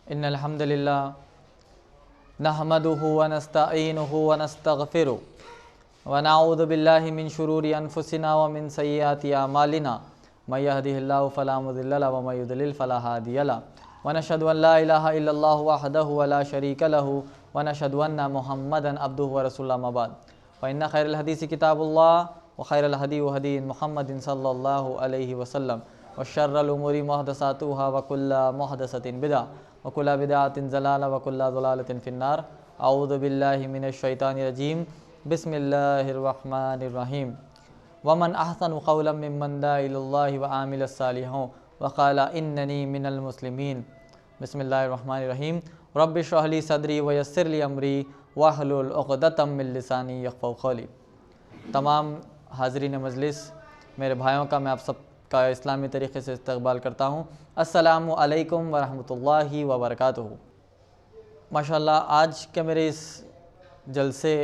इन्नल हम्दुलिल्लाह नहमदुहु व नस्तईनुहु व नस्तगफिरुहु व नऊज़ु बिल्लाहि मिन शुरूरि अनफुसिना व मिन सय्यिआति अमालिना मय यहदिहिल्लाहु फला मुदिल्ल लहु व मय युद्लिल फला हादिय लहु व नशहदु अन ला इलाहा इल्लल्लाहु वहदहु व ला शरीका लहु व नशहदु अन्ना मुहम्मदन अब्दुहु व रसूलुहु अम्मा बाद फ़ इन्ना खैरल हदीसी किताबुल्लाह व खैरल हदी हदी मुहम्मदिन सल्लल्लाहु अलैहि वसल्लम व शर्रल उमूरि मुहदसातुहा व कुल्लु मुहदसतिन बिदअह व कुल्लु बिदअतिन ज़लाला व कुल्लु ज़लालतिन फिन्नार। अऊज़ु बिल्लाहि मिनश शैतानिर रजीम। बिस्मिल्लाहिर रहमानिर रहीम। वमन अहसनु क़ौलन मिम्मन दअा इलल्लाहि व आमिलस सालिहान व क़ाला इन्ननी मिनल मुस्लिमीन। बिस्मिल्लाहिर रहमानिर रहीम। रब्बि इश्रह ली सदरी व यस्सिर ली अमरी वहलुल उक़दतम मिन लिसानी यफ़क़हू क़ौली। तमाम हाज़रीन मजलिस, मेरे भाइयों का मैं आप सब का इस्लामी तरीक़े से इस्तक़बाल करता हूँ। अस्सलामु अलैकुम व रहमतुल्लाहि व बरकातुहू। माशाअल्लाह, आज के मेरे इस जलसे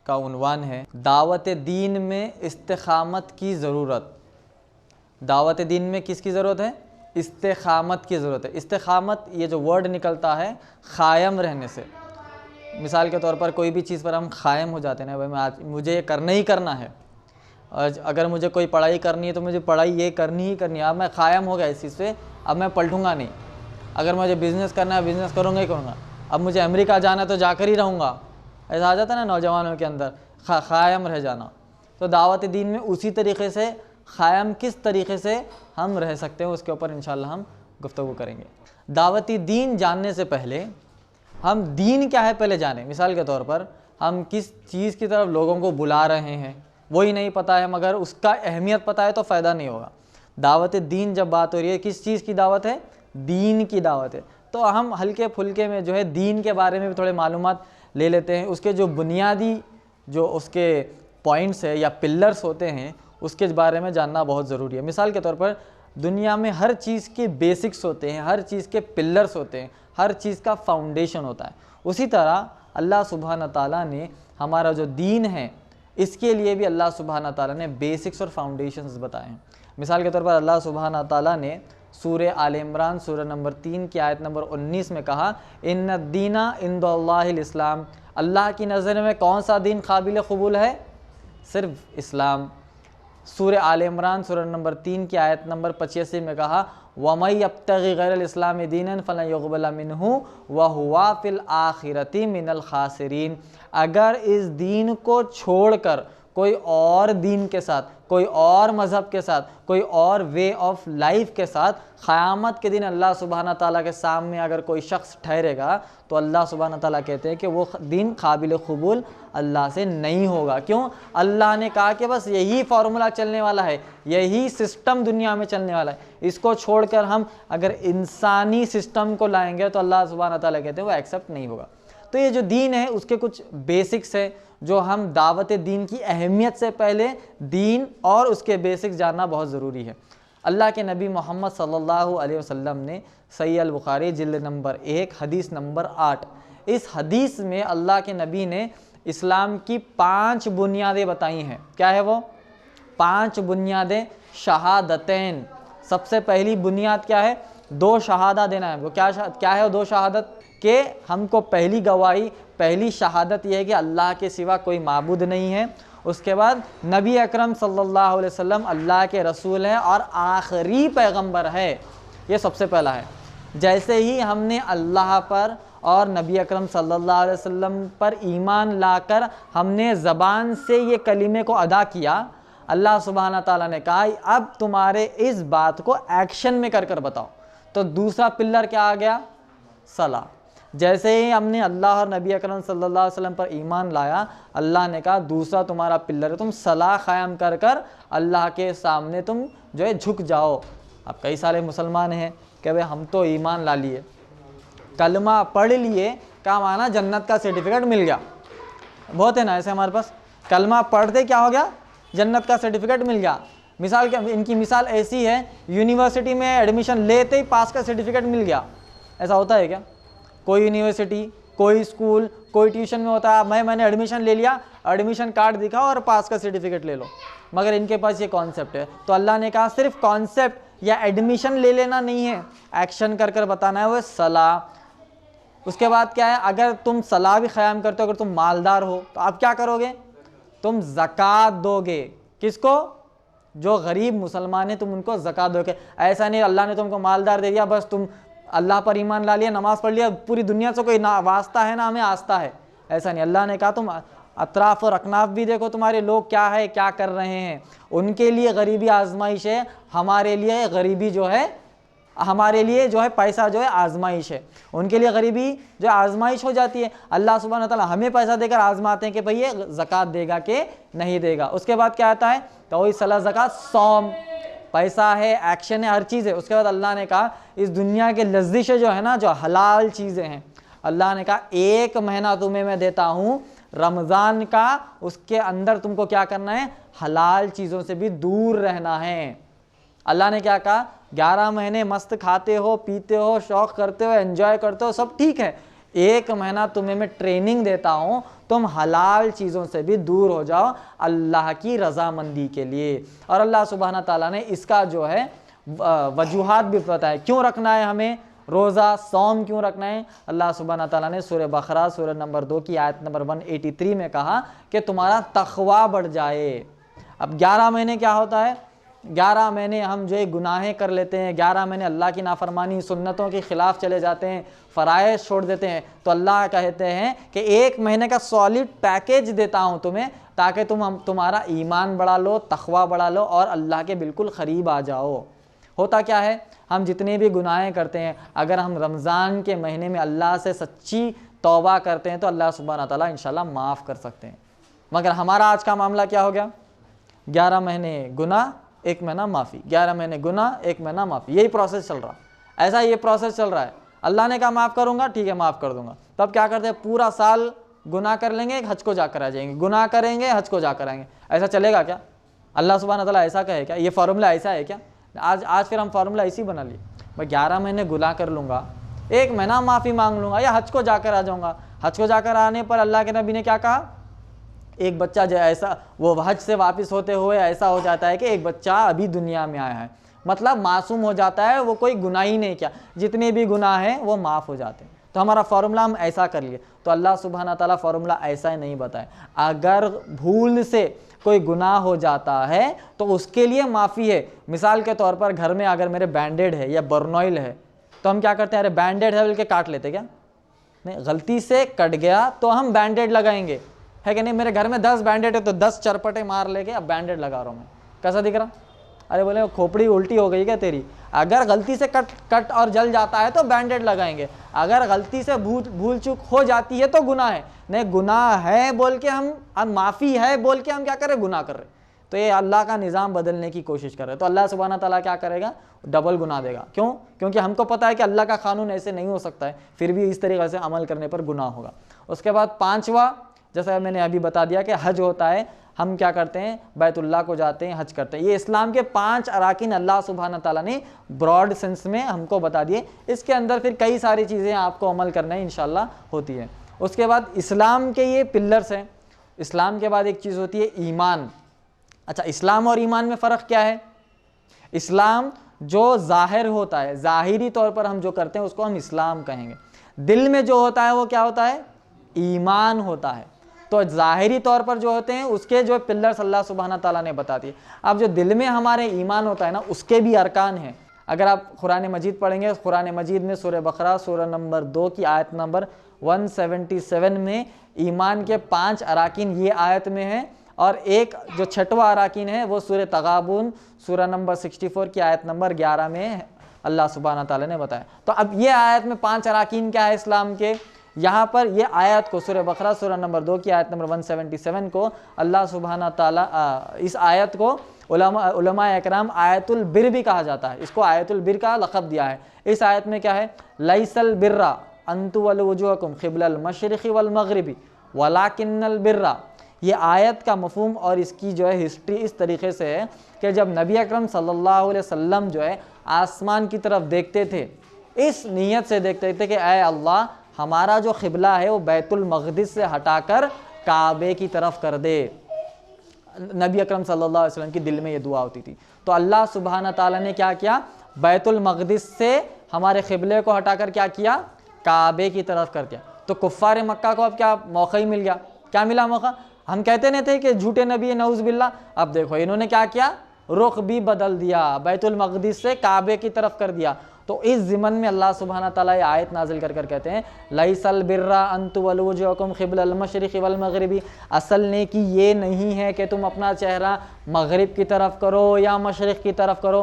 का उन्वान है दावत दीन में इस्तिक़ामत की ज़रूरत। दावत दीन में किसकी ज़रूरत है? इस्तिक़ामत की ज़रूरत है। इस्तिक़ामत ये जो वर्ड निकलता है क़ायम रहने से। मिसाल के तौर पर कोई भी चीज़ पर हम क़ायम हो जाते हैं ना, भाई मैं आज मुझे ये करना ही करना है। अगर मुझे कोई पढ़ाई करनी है तो मुझे पढ़ाई ये करनी ही करनी है। अब मैं क़ायम हो गया इस चीज़ पे, अब मैं पलटूंगा नहीं। अगर मुझे बिज़नेस करना है, बिज़नेस करूँगा ही करूँगा। अब मुझे अमेरिका जाना है तो जाकर ही रहूँगा। ऐसा आ जाता है ना नौजवानों के अंदर, क़ायम रह जाना। तो दावत दीन में उसी तरीक़े से क़ायम किस तरीक़े से हम रह सकते हैं, उसके ऊपर इंशाअल्लाह हम गुफ्तगू करेंगे। दावती दीन जानने से पहले हम दीन क्या है पहले जानें। मिसाल के तौर पर हम किस चीज़ की तरफ लोगों को बुला रहे हैं वही नहीं पता है, मगर उसका अहमियत पता है तो फ़ायदा नहीं होगा। दावत दीन जब बात हो रही है, किस चीज़ की दावत है? दीन की दावत है। तो हम हल्के फुल्के में जो है दीन के बारे में भी थोड़े मालूमात ले लेते हैं। उसके जो बुनियादी जो उसके पॉइंट्स है या पिलर्स होते हैं उसके बारे में जानना बहुत ज़रूरी है। मिसाल के तौर पर दुनिया में हर चीज़ के बेसिक्स होते हैं, हर चीज़ के पिलर्स होते हैं, हर चीज़ का फाउंडेशन होता है। उसी तरह अल्लाह सुब्हाना ताला ने हमारा जो दीन है इसके लिए भी अल्लाह सुब्हाना ताला ने बेसिक्स और फाउंडेशंस बताए हैं। मिसाल के तौर पर अल्लाह सुब्हाना ताला ने सूरह आल इमरान सूरह नंबर 3 की आयत नंबर 19 में कहा, इन्ना दीना इंदल्लाहिल इस्लाम। अल्लाह की नज़र में कौन सा दीन काबिल कबूल है? सिर्फ इस्लाम। सूरह आल इमरान सूरह नंबर 3 की आयत नंबर 85 में कहा, वमन यब्तगी गैरल इस्लामी दीनन फलन युक़बल मिन्हु व हुवा फिल आखिरति मिनल खासिरीन। अगर इस दीन को छोड़कर कोई और दीन के साथ, कोई और मज़हब के साथ, कोई और वे ऑफ लाइफ के साथ क़यामत के दिन अल्लाह सुब्हाना ताला के सामने अगर कोई शख्स ठहरेगा तो अल्लाह सुब्हाना ताला कहते हैं कि वो दीन काबिल कबूल अल्लाह से नहीं होगा। क्यों? अल्लाह ने कहा कि बस यही फार्मूला चलने वाला है, यही सिस्टम दुनिया में चलने वाला है। इसको छोड़कर हम अगर इंसानी सिस्टम को लाएंगे तो अल्लाह सुब्हाना ताला कहते हैं वो एक्सेप्ट नहीं होगा। तो ये जो दीन है उसके कुछ बेसिक्स है जो हम दावत दीन की अहमियत से पहले दीन और उसके बेसिक्स जानना बहुत ज़रूरी है। अल्लाह के नबी मोहम्मद सल्लल्लाहु अलैहि वसल्लम ने सही अल बुखारी जिल्द नंबर 1 हदीस नंबर 8, इस हदीस में अल्लाह के नबी ने इस्लाम की 5 बुनियादें बताई हैं। क्या है वो 5 बुनियादें? शहादतैन। सबसे पहली बुनियाद क्या है? 2 शहादा देना है। वो क्या है वो 2 शहादत? कि हमको पहली गवाही, पहली शहादत यह है कि अल्लाह के सिवा कोई माबूद नहीं है। उसके बाद नबी अकरम सल्लल्लाहु अलैहि वसल्लम अल्लाह के रसूल हैं और आखिरी पैगंबर है। ये सबसे पहला है। जैसे ही हमने अल्लाह पर और नबी अकरम सल्लल्लाहु अलैहि वसल्लम पर ईमान लाकर हमने ज़बान से ये कलीमे को अदा किया, अल्लाह सुब्हाना ताला ने कहा अब तुम्हारे इस बात को एक्शन में कर कर बताओ। तो दूसरा पिलर क्या आ गया? सलाह। जैसे ही हमने अल्लाह और नबी अकरम सल्लल्लाहु अलैहि वसल्लम पर ईमान लाया, अल्लाह ने कहा दूसरा तुम्हारा पिलर है तुम सलाह क़ायम कर कर अल्लाह के सामने तुम जो है झुक जाओ। अब कई सारे मुसलमान हैं कि भाई हम तो ईमान ला लिए, कलमा पढ़ लिए, क्या माना जन्नत का सर्टिफिकेट मिल गया। बहुत है ना ऐसे हमारे पास, कलमा पढ़ते क्या हो गया? जन्नत का सर्टिफिकेट मिल गया। मिसाल के इनकी मिसाल ऐसी है, यूनिवर्सिटी में एडमिशन लेते ही पास का सर्टिफिकेट मिल गया। ऐसा होता है क्या? कोई यूनिवर्सिटी, कोई स्कूल, कोई ट्यूशन में होता है मैंने एडमिशन ले लिया, एडमिशन कार्ड दिखाओ और पास का सर्टिफिकेट ले लो, मगर इनके पास ये कॉन्सेप्ट है। तो अल्लाह ने कहा सिर्फ कॉन्सेप्ट या एडमिशन ले लेना नहीं है, एक्शन कर कर बताना है, वो सलाह। उसके बाद क्या है, अगर तुम सलाह भी क़याम करते हो, अगर तुम मालदार हो तो आप क्या करोगे, तुम ज़कात दोगे। किसको, जो गरीब मुसलमान है तुम उनको ज़कात दोगे। ऐसा नहीं अल्लाह ने तुमको मालदार दे दिया, बस तुम अल्लाह पर ईमान ला लिया, नमाज़ पढ़ लिया, पूरी दुनिया से कोई ना वास्ता है ना हमें आस्था है, ऐसा नहीं। अल्लाह ने कहा तुम अतराफ़ और अकनाफ भी देखो, तुम्हारे लोग क्या है, क्या कर रहे हैं। उनके लिए गरीबी आजमाइश है, हमारे लिए गरीबी जो है, हमारे लिए जो है पैसा जो है आजमाइश है। उनके लिए गरीबी जो आजमाइश हो जाती है। अल्लाह सुब्हानहू व तआला हमें पैसा देकर आजमाते हैं कि भाई ये ज़कात देगा कि नहीं देगा। उसके बाद क्या आता है, तो वही सला, ज़कात, सौम, पैसा है, एक्शन है, हर चीज़ है। उसके बाद अल्लाह ने कहा इस दुनिया के लज़्ज़िशें जो है ना, जो हलाल चीज़ें हैं, अल्लाह ने कहा 1 महीना तुम्हें मैं देता हूँ रमज़ान का, उसके अंदर तुमको क्या करना है, हलाल चीज़ों से भी दूर रहना है। अल्लाह ने क्या कहा, 11 महीने मस्त खाते हो, पीते हो, शौक़ करते हो, एंजॉय करते हो, सब ठीक है। 1 महीना तुम्हें मैं ट्रेनिंग देता हूँ, तुम हलाल चीज़ों से भी दूर हो जाओ अल्लाह की रज़ामंदी के लिए। और अल्लाह सुब्हाना ताला ने इसका जो है वजूहात भी बताए, क्यों रखना है हमें रोज़ा, सौम क्यों रखना है। अल्लाह सुब्हाना ताला ने सूरह बकरा सूरह नंबर 2 की आयत नंबर 183 में कहा कि तुम्हारा तक़वा बढ़ जाए। अब 11 महीने क्या होता है, 11 महीने हम जो है गुनाहें कर लेते हैं, 11 महीने अल्लाह की नाफरमानी, सुन्नतों के ख़िलाफ़ चले जाते हैं, फ़राइज़ छोड़ देते हैं। तो अल्लाह कहते हैं कि 1 महीने का सॉलिड पैकेज देता हूँ तुम्हें, ताकि तुम्हारा ईमान बढ़ा लो, तक़वा बढ़ा लो और अल्लाह के बिल्कुल क़रीब आ जाओ। होता क्या है, हम जितने भी गुनाहें करते हैं, अगर हम रमज़ान के महीने में अल्लाह से सच्ची तौबा करते हैं तो अल्लाह सुब्हाना ताला इंशाल्लाह माफ़ कर सकते हैं। मगर हमारा आज का मामला क्या हो गया, 11 महीने गुनाह, 1 महीना माफ़ी, 11 महीने गुनाह, 1 महीना माफ़ी, यही प्रोसेस चल रहा, ऐसा ये प्रोसेस चल रहा है। अल्लाह ने कहा माफ़ करूँगा, ठीक है माफ़ कर दूँगा, तब क्या करते हैं, पूरा साल गुनाह कर लेंगे, हज को जाकर आ जाएंगे, गुनाह करेंगे, हज को जाकर आएंगे। ऐसा चलेगा क्या, अल्लाह सुब्हाना ताला ऐसा कहे क्या, ये फार्मूला ऐसा है क्या। आज फिर हम फार्मूला इसी बना लिए, मैं 11 महीने गुनाह कर लूँगा, 1 महीना माफ़ी मांग लूँगा, या हज को जाकर आ जाऊँगा। हज को जाकर आने पर अल्लाह के नबी ने क्या कहा, एक बच्चा जो ऐसा, वो हज से वापस होते हुए ऐसा हो जाता है कि एक बच्चा अभी दुनिया में आया है, मतलब मासूम हो जाता है, वो कोई गुनाह ही नहीं किया, जितने भी गुनाह हैं वो माफ़ हो जाते हैं। तो हमारा फार्मूला हम ऐसा कर लिए। तो अल्लाह सुब्हाना ताला फार्मूला ऐसा ही नहीं बताए, अगर भूल से कोई गुनाह हो जाता है तो उसके लिए माफ़ी है। मिसाल के तौर पर घर में अगर मेरे बैंडेड है या बर्नॉइल है, तो हम क्या करते हैं, अरे बैंडेड है बोल के काट लेते क्या, नहीं, गलती से कट गया तो हम बैंडेड लगाएंगे, है कि नहीं। मेरे घर में 10 बैंडेड है तो 10 चरपटे मार लेके अब बैंडेड लगा रहा हूँ मैं, कैसा दिख रहा, अरे बोले खोपड़ी उल्टी हो गई क्या तेरी। अगर गलती से कट और जल जाता है तो बैंडेड लगाएंगे, अगर गलती से भूल चूक हो जाती है तो गुनाह है, नहीं गुनाह है बोल के हम माफ़ी है बोल के हम क्या कर रहे, गुनाह कर रहे। तो ये अल्लाह का निज़ाम बदलने की कोशिश कर रहे हैं। तो अल्लाह सुब्हाना ताला क्या करेगा, डबल गुनाह देगा। क्यों, क्योंकि हमको पता है कि अल्लाह का कानून ऐसे नहीं हो सकता है, फिर भी इस तरीके से अमल करने पर गुनाह होगा। उसके बाद 5वां, जैसा मैंने अभी बता दिया कि हज होता है, हम क्या करते हैं, बैतुल्लाह को जाते हैं, हज करते हैं। ये इस्लाम के 5 अराकीन अल्लाह सुब्हाना ताला ने ब्रॉड सेंस में हमको बता दिए। इसके अंदर फिर कई सारी चीज़ें आपको अमल करना है इंशाल्लाह होती है। उसके बाद इस्लाम के ये पिलर्स हैं। इस्लाम के बाद एक चीज़ होती है ईमान। अच्छा, इस्लाम और ईमान में फ़र्क क्या है। इस्लाम जो ज़ाहिर होता है, ज़ाहिरी तौर पर हम जो करते हैं उसको हम इस्लाम कहेंगे। दिल में जो होता है वो क्या होता है, ईमान होता है। तो ज़ाहिरी तौर पर जो होते हैं उसके जो पिलर्स अल्लाह सुब्हाना ताला ने बता दिए। अब जो दिल में हमारे ईमान होता है ना, उसके भी अरकान हैं। अगर आप कुरान मजीद पढ़ेंगे, कुरान मजीद में सूरह बकरा सूरह नंबर 2 की आयत नंबर 177 में ईमान के 5 अराकीन ये आयत में है, और एक जो 6वां अराकीन है वो सूरह तगाबुन सूरह नंबर 64 की आयत नंबर 11 में अल्लाह सुब्हाना ताला ने बताया। तो अब ये आयत में 5 अराकीन क्या है इस्लाम के, यहाँ पर ये आयत को सूरह बकरा सूरह नंबर 2 की आयत नंबर 177 को अल्लाह सुब्हाना ताला इस आयत को उलमा एकराम आयतुल बिर भी कहा जाता है। इसको आयतुल बिर का लक़ब दिया है। इस आयत में क्या है, लैसल बिर्रा अंतु वलुजुहकुम क़िबलल मशरिक़ि वल मग़रिबि वलाकिन्नल बिर्रा। ये आयत का मफ़हूम और इसकी जो है हिस्ट्री इस तरीके से है कि जब नबी अकरम सल्लल्लाहु अलैहि वसल्लम जो है आसमान की तरफ देखते थे, इस नीयत से देखते थे कि ऐ अल्लाह हमारा जो क़िबला है वो बैतुल मक़दिस से हटाकर काबे की तरफ कर दे। नबी अकरम सल्लल्लाहु अलैहि वसल्लम की दिल में ये दुआ होती थी। तो अल्लाह सुब्हाना ताला ने क्या किया, बैतुल मक़दिस से हमारे क़िबले को हटाकर क्या किया, काबे की तरफ कर दिया। तो कुफ़ार मक्का को अब क्या मौका ही मिल गया, क्या मिला मौका। हम कहते नहीं थे कि झूठे नबी है नऊज़ बिल्लाह, अब देखो इन्होंने क्या किया, रुख भी बदल दिया, बैतुल मक़दिस से काबे की तरफ कर दिया। तो इस ज़िमन में अल्लाह सुब्हाना ताला ये आयत नाजिल कर कर कहते हैं, लैसल बिर्रा अन तुवल्लू वुजूहकुम क़िबलल मशरिक़ि वल मग़रिबि, असल नेकी ये नहीं है कि तुम अपना चेहरा मग़रिब की तरफ करो या मशरिक़ की तरफ करो।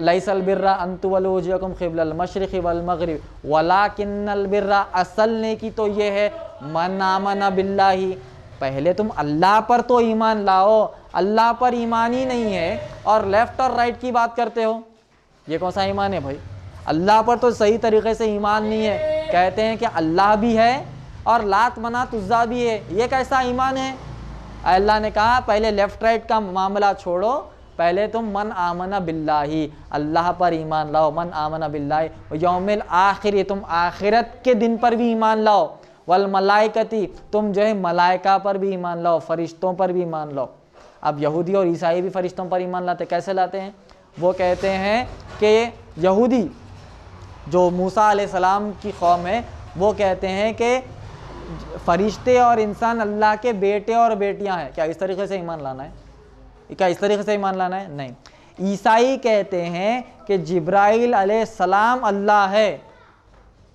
लैसल बिर्रा अन तुवल्लू वुजूहकुम क़िबलल मशरिक़ि वल मग़रिबि वलाकिन्नल बिर्रा, असल नेकी तो ये है मन आमना बिल्लाही, पहले तुम अल्लाह पर तो ईमान लाओ, अल्लाह पर ईमान ही नहीं है और लेफ़्ट और राइट की बात करते हो, ये कौन सा ईमान है भाई। अल्लाह पर तो सही तरीके से ईमान नहीं है, कहते हैं कि अल्लाह भी है और लात मनात उज़्ज़ा भी है, ये कैसा ईमान है। अल्लाह ने कहा पहले लेफ़्ट राइट का मामला छोड़ो, पहले तुम मन आमना बिल्लाही, अल्लाह पर ईमान लाओ, मन आमना बिल्लाही व यौमिल आखिर, तुम आखिरत के दिन पर भी ईमान लाओ, वल मलाइकती, तुम जो है मलाइका पर भी ईमान लाओ, फरिश्तों पर भी ईमान लाओ। अब यहूदी और ईसाई भी फरिश्तों पर ईमान लाते, कैसे लाते हैं, वो कहते हैं कि यहूदी जो मूसा अलैहिस्सलाम की कौम है, वो कहते हैं कि फरिश्ते और इंसान अल्लाह के बेटे और बेटियां हैं। क्या इस तरीके से ईमान लाना है, क्या इस तरीके से ईमान लाना है, नहीं। ईसाई कहते हैं कि जिब्राइल अलैहिस्सलाम अल्लाह है,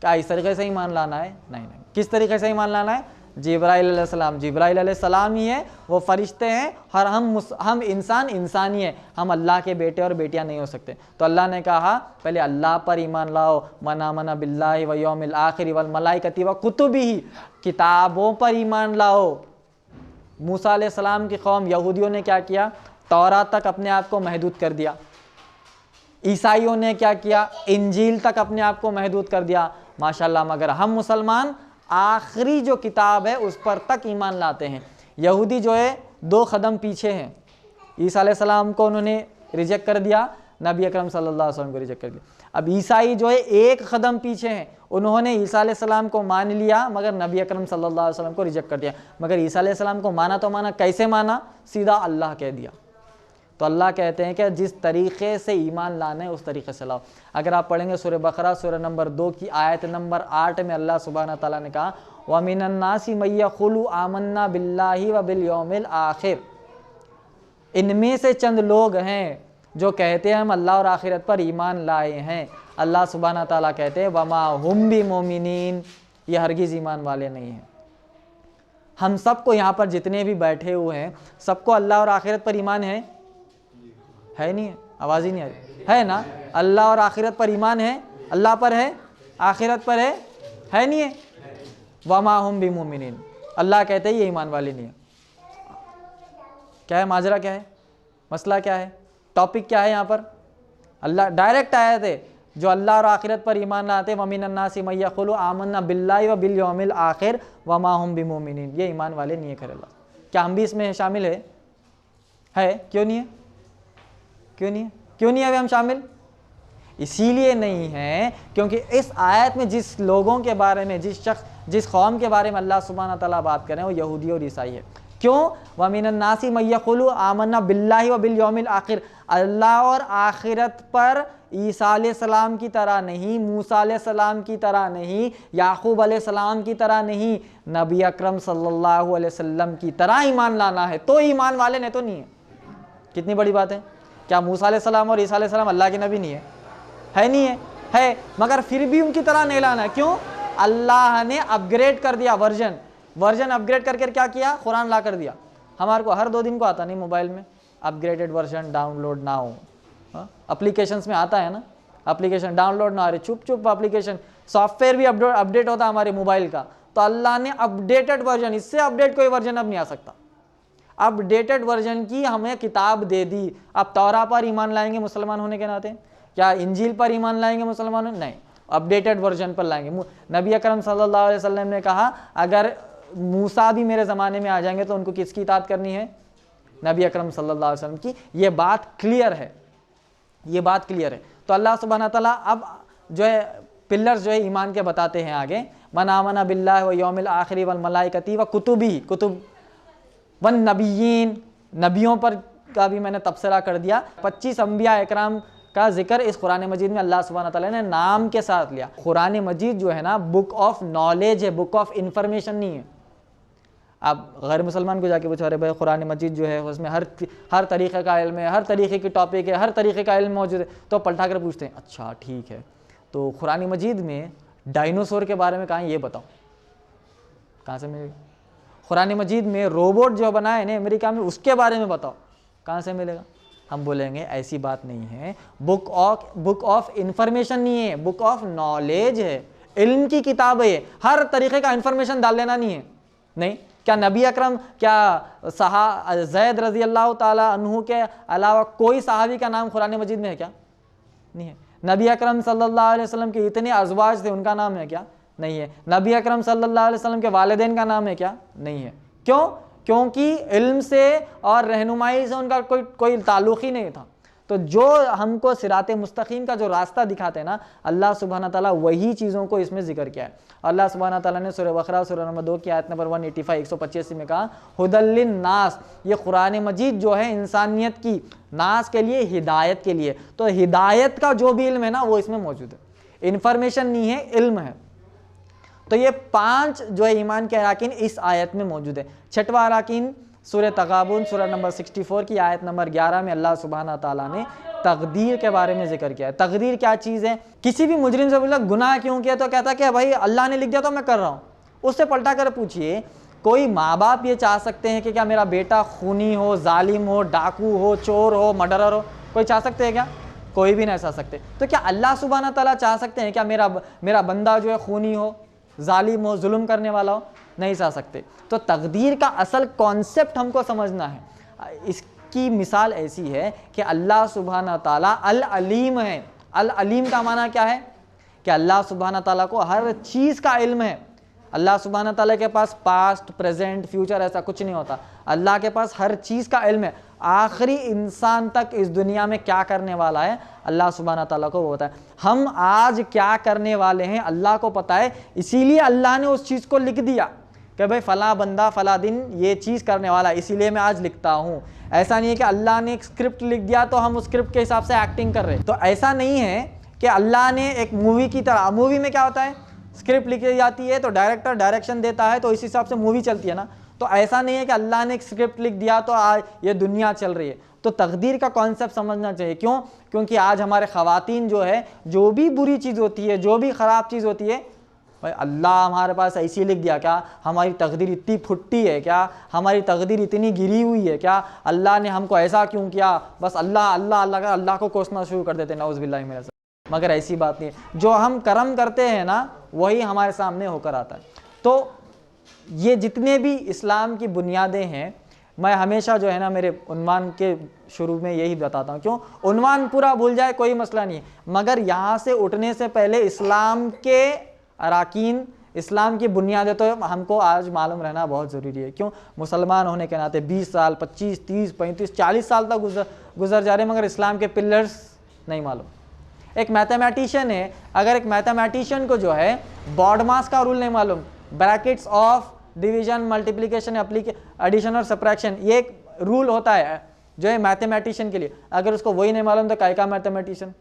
क्या इस तरीके से ईमान लाना है, नहीं नहीं। किस तरीके से ईमान लाना है, जिब्राइल अलैहिस्सलाम ही है, वो फरिश्ते हैं और हम इंसान ही है, हम अल्लाह के बेटे और बेटियां नहीं हो सकते। तो अल्लाह ने कहा पहले अल्लाह पर ईमान लाओ, मना मना बिल्लाहि व यौमिल आखिर वल मलाइकति व कुतुबिही, किताबों पर ईमान लाओ। मूसा अलैहिस्सलाम की कौम यहूदियों ने क्या किया, तौरात तक अपने आप को महदूद कर दिया। ईसाइयों ने क्या किया, इंजील तक अपने आप को महदूद कर दिया। माशाल्लाह, मगर हम मुसलमान आखिरी जो किताब है उस पर तक ईमान लाते हैं। यहूदी जो है 2 कदम पीछे हैं, ईसा अलैहिस्सलाम को उन्होंने रिजेक्ट कर दिया, नबी अकरम सल्लल्लाहु अलैहि वसल्लम को रिजेक्ट कर दिया। अब ईसाई जो है 1 कदम पीछे हैं, उन्होंने ईसा अलैहिस्सलाम को मान लिया मगर नबी अकरम सल्लल्लाहु अलैहि वसल्लम को रिजेक्ट कर दिया। मगर ईसा अलैहिस्सलाम को माना तो माना, कैसे माना, सीधा अल्लाह कह दिया। तो अल्लाह कहते हैं कि जिस तरीक़े से ईमान लाना है उस तरीक़े से लाओ। अगर आप पढ़ेंगे सूरह बकरा सूरह नंबर 2 की आयत नंबर 8 में अल्लाह सुब्हाना ताला ने कहा, व मिनन नासी मय यक़ूलु आमन्ना बिल्लाहि व बिल यौमिल आखिर, इनमें से चंद लोग हैं जो कहते हैं हम अल्लाह और आखिरत पर ईमान लाए हैं। अल्लाह सुब्हाना ताला कहते हैं वमा हुम बि मोमिनीन, ये हरगिज़ ईमान वाले नहीं हैं। हम सबको यहाँ पर जितने भी बैठे हुए हैं सबको अल्लाह और आखिरत पर ईमान है नहीं है, आवाज़ ही नहीं आ रही है ना। अल्लाह और आखिरत पर ईमान है, अल्लाह पर है, आखिरत पर है नहीं है। वमा हुम बि मोमिनीन, अल्लाह कहते हैं ये ईमान वाले नहीं है। क्या है माजरा, क्या है मसला, क्या है टॉपिक, क्या है यहाँ पर। अल्लाह डायरेक्ट आयत है, जो अल्लाह और आखिरत पर ईमान लाते हैं, वमिनन नासी मय यक़ूलु आमन्ना बिल्लाहि व बिल यौमिल आखिर वमा हुम बि मोमिनीन, ये ईमान वाले नहीं है खैर अल्लाह। क्या हम भी इसमें शामिल है? क्यों नहीं है, क्यों नहीं है हम शामिल? इसीलिए नहीं है क्योंकि इस आयत में जिस लोगों के बारे में, जिस कौम के बारे में अल्लाह सुब्हाना ताला बात कर रहे हैं वो यहूदी और ईसाई है। क्यों? वमिनन नासी मय यक़ूलु आमन्ना बिल्लाहि व बिल यौमिल आखिर, अल्लाह और आखिरत पर ईसा अलैहिस्सलाम की तरह नहीं, मूसा अलैहिस्सलाम की तरह नहीं, याकूब अलैहिस्सलाम की तरह नहीं, नबी अकरम सल्लल्लाहु अलैहि वसल्लम की तरह ईमान लाना है, तो ईमान वाले ने तो नहीं है। कितनी बड़ी बात है। क्या मूसा अलैहिस्सलाम और ईसा अलैहिस्सलाम अल्लाह के नबी नहीं है नहीं है, मगर फिर भी उनकी तरह नहीं लाना है। क्यों? अल्लाह ने अपग्रेड कर दिया, वर्जन अपग्रेड करके क्या किया, कुरान ला कर दिया। हमारे को हर 2 दिन को आता नहीं मोबाइल में अपग्रेडेड वर्जन डाउनलोड ना हो, एप्लीकेशंस में आता है ना, एप्लीकेशन डाउनलोड ना आ रही, चुप एप्लीकेशन, सॉफ्टवेयर भी अपडेट होता है हमारे मोबाइल का। तो अल्लाह ने अपडेटेड वर्जन, इससे अपडेट कोई वर्जन अब नहीं आ सकता, अपडेटेड वर्जन की हमें किताब दे दी। अब तौरा पर ईमान लाएंगे मुसलमान होने के नाते, क्या इंजील पर ईमान लाएंगे मुसलमान? नहीं, अपडेटेड वर्जन पर लाएंगे। नबी अकरम सल्लल्लाहु अलैहि वसल्लम ने कहा अगर मूसा भी मेरे ज़माने में आ जाएंगे तो उनको किसकी इताअत करनी है? नबी अकरम सल्लल्लाहु अलैहि वसल्लम की। ये बात क्लियर है, ये बात क्लियर है। तो अल्लाह सुब्हाना ताला अब जो है पिलर्स जो है ईमान के बताते हैं आगे, मन आमना बिल्लाहि व यौमिल आखिर वल मलाइकति व कुतुब वन नबिय्यीन, नबियों पर का भी मैंने तबसरा कर दिया। 25 अंबिया इकराम का जिक्र इस कुरान मजीद में अल्लाह सुब्हानहू तआला ने नाम के साथ लिया। कुरान मजीद जो है ना बुक ऑफ नॉलेज है, बुक ऑफ इंफॉर्मेशन नहीं है। आप गैर मुसलमान को जाके पूछो, अरे भाई कुरान मजीद जो है उसमें हर तरीक़े का इल्म है, हर तरीक़े की टॉपिक है, हर तरीक़े का इल्म मौजूद है, तो पलटा कर पूछते हैं अच्छा ठीक है, तो कुरान मजीद में डायनासोर के बारे में कहाँ ये बताओ, कहाँ से मिलेगा? कुरान मजीद में रोबोट जो बनाए ना अमेरिका में उसके बारे में बताओ, कहाँ से मिलेगा? हम बोलेंगे ऐसी बात नहीं है, बुक ऑफ इंफॉर्मेशन नहीं है, बुक ऑफ नॉलेज है, इल्म की किताब है, हर तरीक़े का इंफॉर्मेशन डाल लेना नहीं है। नहीं, क्या नबी अकरम, क्या ज़ैद रज़ी अल्लाह ताला अन्हु के अलावा कोई सहाबी का नाम कुरान मजीद में है क्या? नहीं है। नबी अकरम सल्लल्लाहु अलैहि वसल्लम के इतने अज़वाज थे, उनका नाम है क्या? नहीं है। नबी अकरम सल्लल्लाहु अलैहि वसल्लम के वालिदैन का नाम है क्या? नहीं है। क्यों? क्योंकि इल्म से और रहनुमाई से उनका कोई ताल्लुक़ ही नहीं था। तो जो हमको सिराते मुस्तकीम का जो रास्ता दिखाते हैं ना, अल्लाह सुब्हानहू तआला वही चीज़ों को इसमें जिक्र किया है। अल्लाह सुब्हानहू तआला ने सूरह बकरा सूरह नंबर 2 की आयत नंबर 185 185 में कहा हुदल्लिन नास, ये कुरान मजीद जो है इंसानियत की नास के लिए, हिदायत के लिए। तो हिदायत का जो भी इल्म है ना वो इसमें मौजूद है, इन्फॉर्मेशन नहीं है, इल्म है। तो ये 5 जो है ईमान के अराकीन इस आयत में मौजूद है। छठवां अराकीन सूरह तगाबुन सूरह नंबर 64 की आयत नंबर 11 में अल्लाह सुब्हानहू तआला ने तकदीर के बारे में जिक्र किया है। तकदीर क्या चीज़ है? किसी भी मुजरिम से बोला गुनाह क्यों किया, तो कहता कि भाई अल्लाह ने लिख दिया तो मैं कर रहा हूँ। उससे पलटा कर पूछिए, कोई माँ बाप ये चाह सकते हैं कि क्या मेरा बेटा खूनी हो, जालिम हो, डाकू हो, चोर हो, मर्डरर हो? कोई चाह सकते हैं क्या? कोई भी नहीं चाह सकते। तो क्या अल्लाह सुब्हानहू तआला चाह सकते हैं क्या मेरा बंदा जो है खूनी हो, जालिम हो, जुल्म करने वाला हो? नहीं चाह सकते। तो तकदीर का असल कॉन्सेप्ट हमको समझना है। इसकी मिसाल ऐसी है कि अल्लाह सुब्हानहू तआला अल अलीम है। अल अलीम का माना क्या है? कि अल्लाह सुब्हानहू तआला को हर चीज़ का इल्म है। अल्लाह सुब्हानहू तआला के पास पास्ट, प्रेजेंट, फ्यूचर ऐसा कुछ नहीं होता। अल्लाह के पास हर चीज़ का इल्म है। आखिरी इंसान तक इस दुनिया में क्या करने वाला है अल्लाह सुब्हानहू तआला को वो पता है। हम आज क्या करने वाले हैं अल्लाह को पता है, इसीलिए अल्लाह ने उस चीज़ को लिख दिया कि भाई फ़लाँ बंदा फ़लाँ दिन ये चीज़ करने वाला है, इसीलिए मैं आज लिखता हूँ। ऐसा नहीं है कि अल्लाह ने एक स्क्रिप्ट लिख दिया तो हम उस स्क्रिप्ट के हिसाब से एक्टिंग कर रहे हैं। तो ऐसा नहीं है कि अल्लाह ने एक मूवी की तरह, मूवी में क्या होता है, स्क्रिप्ट लिखी जाती है तो डायरेक्टर डायरेक्शन देता है तो इस हिसाब से मूवी चलती है ना। तो ऐसा नहीं है कि अल्लाह ने एक स्क्रिप्ट लिख दिया तो आज ये दुनिया चल रही है। तो तकदीर का कॉन्सेप्ट समझना चाहिए। क्यों? क्योंकि आज हमारे ख़वातीन जो है, जो भी बुरी चीज़ होती है, जो भी ख़राब चीज़ होती है, भाई अल्लाह हमारे पास ऐसी लिख दिया क्या? हमारी तकदीर इतनी फुट्टी है क्या? हमारी तकदीर इतनी गिरी हुई है क्या? अल्लाह ने हमको ऐसा क्यों किया? बस अल्लाह अल्लाह अल्लाह का अल्लाह को कोसना शुरू कर देते हैं, नऊज़ बिल्लाहि मिनज़ ज़ालिक। मगर ऐसी बात नहीं है। जो हम कर्म करते हैं ना वही हमारे सामने होकर आता है। तो ये जितने भी इस्लाम की बुनियादें हैं, मैं हमेशा जो है ना मेरे उन्वान के शुरू में यही बताता हूँ। क्यों? उन्वान पूरा भूल जाए कोई मसला नहीं है, मगर यहाँ से उठने से पहले इस्लाम के अराकीन, इस्लाम की बुनियादें तो हमको आज मालूम रहना बहुत ज़रूरी है। क्यों? मुसलमान होने के नाते 20 साल 25 30 35 40 साल तक गुजर जा रहे हैं, मगर इस्लाम के पिलर्स नहीं मालूम। एक मैथमेटिशियन है, अगर एक मैथमेटिशियन को जो है बॉडमास का रूल नहीं मालूम, brackets of division, multiplication, addition और सब्ट्रैक्शन, ये एक रूल होता है जो है मैथमेटिशियन के लिए, अगर उसको वही नहीं मालूम तो काय का मैथमेटिशियन।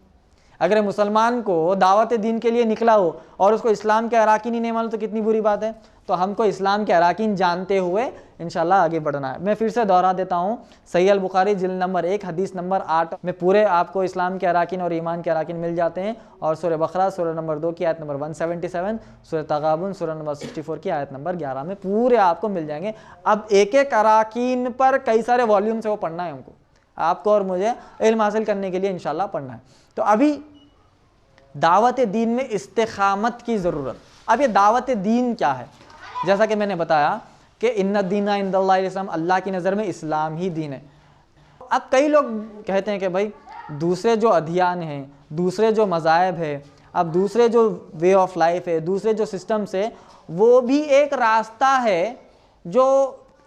अगर मुसलमान को दावत दीन के लिए निकला हो और उसको इस्लाम के अराकीन ही नहीं मालूम तो कितनी बुरी बात है। तो हमको इस्लाम के अराकीन जानते हुए इंशाल्लाह आगे बढ़ना है। मैं फिर से दोहरा देता हूँ, सही अल बुखारी जिल्द नंबर 1 हदीस नंबर 8 में पूरे आपको इस्लाम के अराकीन और ईमान के अराकीन मिल जाते हैं। और सूरह बकरा सूरह नंबर 2 की आयत नंबर 177, सूरह तगाबुन सूरह नंबर 64 की आयत नंबर 11 में पूरे आपको मिल जाएंगे। अब एक एक अराकीन पर कई सारे वॉल्यूम से वो पढ़ना है हमको, आपको और मुझे इल्म हासिल करने के लिए इंशाल्लाह पढ़ना है। तो अभी दावत दीन में इस्तिकामत की ज़रूरत। अब ये दावत दीन क्या है? जैसा कि मैंने बताया कि इन्ना दीना इंदल्लाहिल इस्लाम, अल्लाह की नज़र में इस्लाम ही दीन है। अब कई लोग कहते हैं कि भाई दूसरे जो अध्ययन हैं, दूसरे जो मज़ाहब है, अब दूसरे जो वे ऑफ लाइफ है, दूसरे जो सिस्टम्स है, वो भी एक रास्ता है जो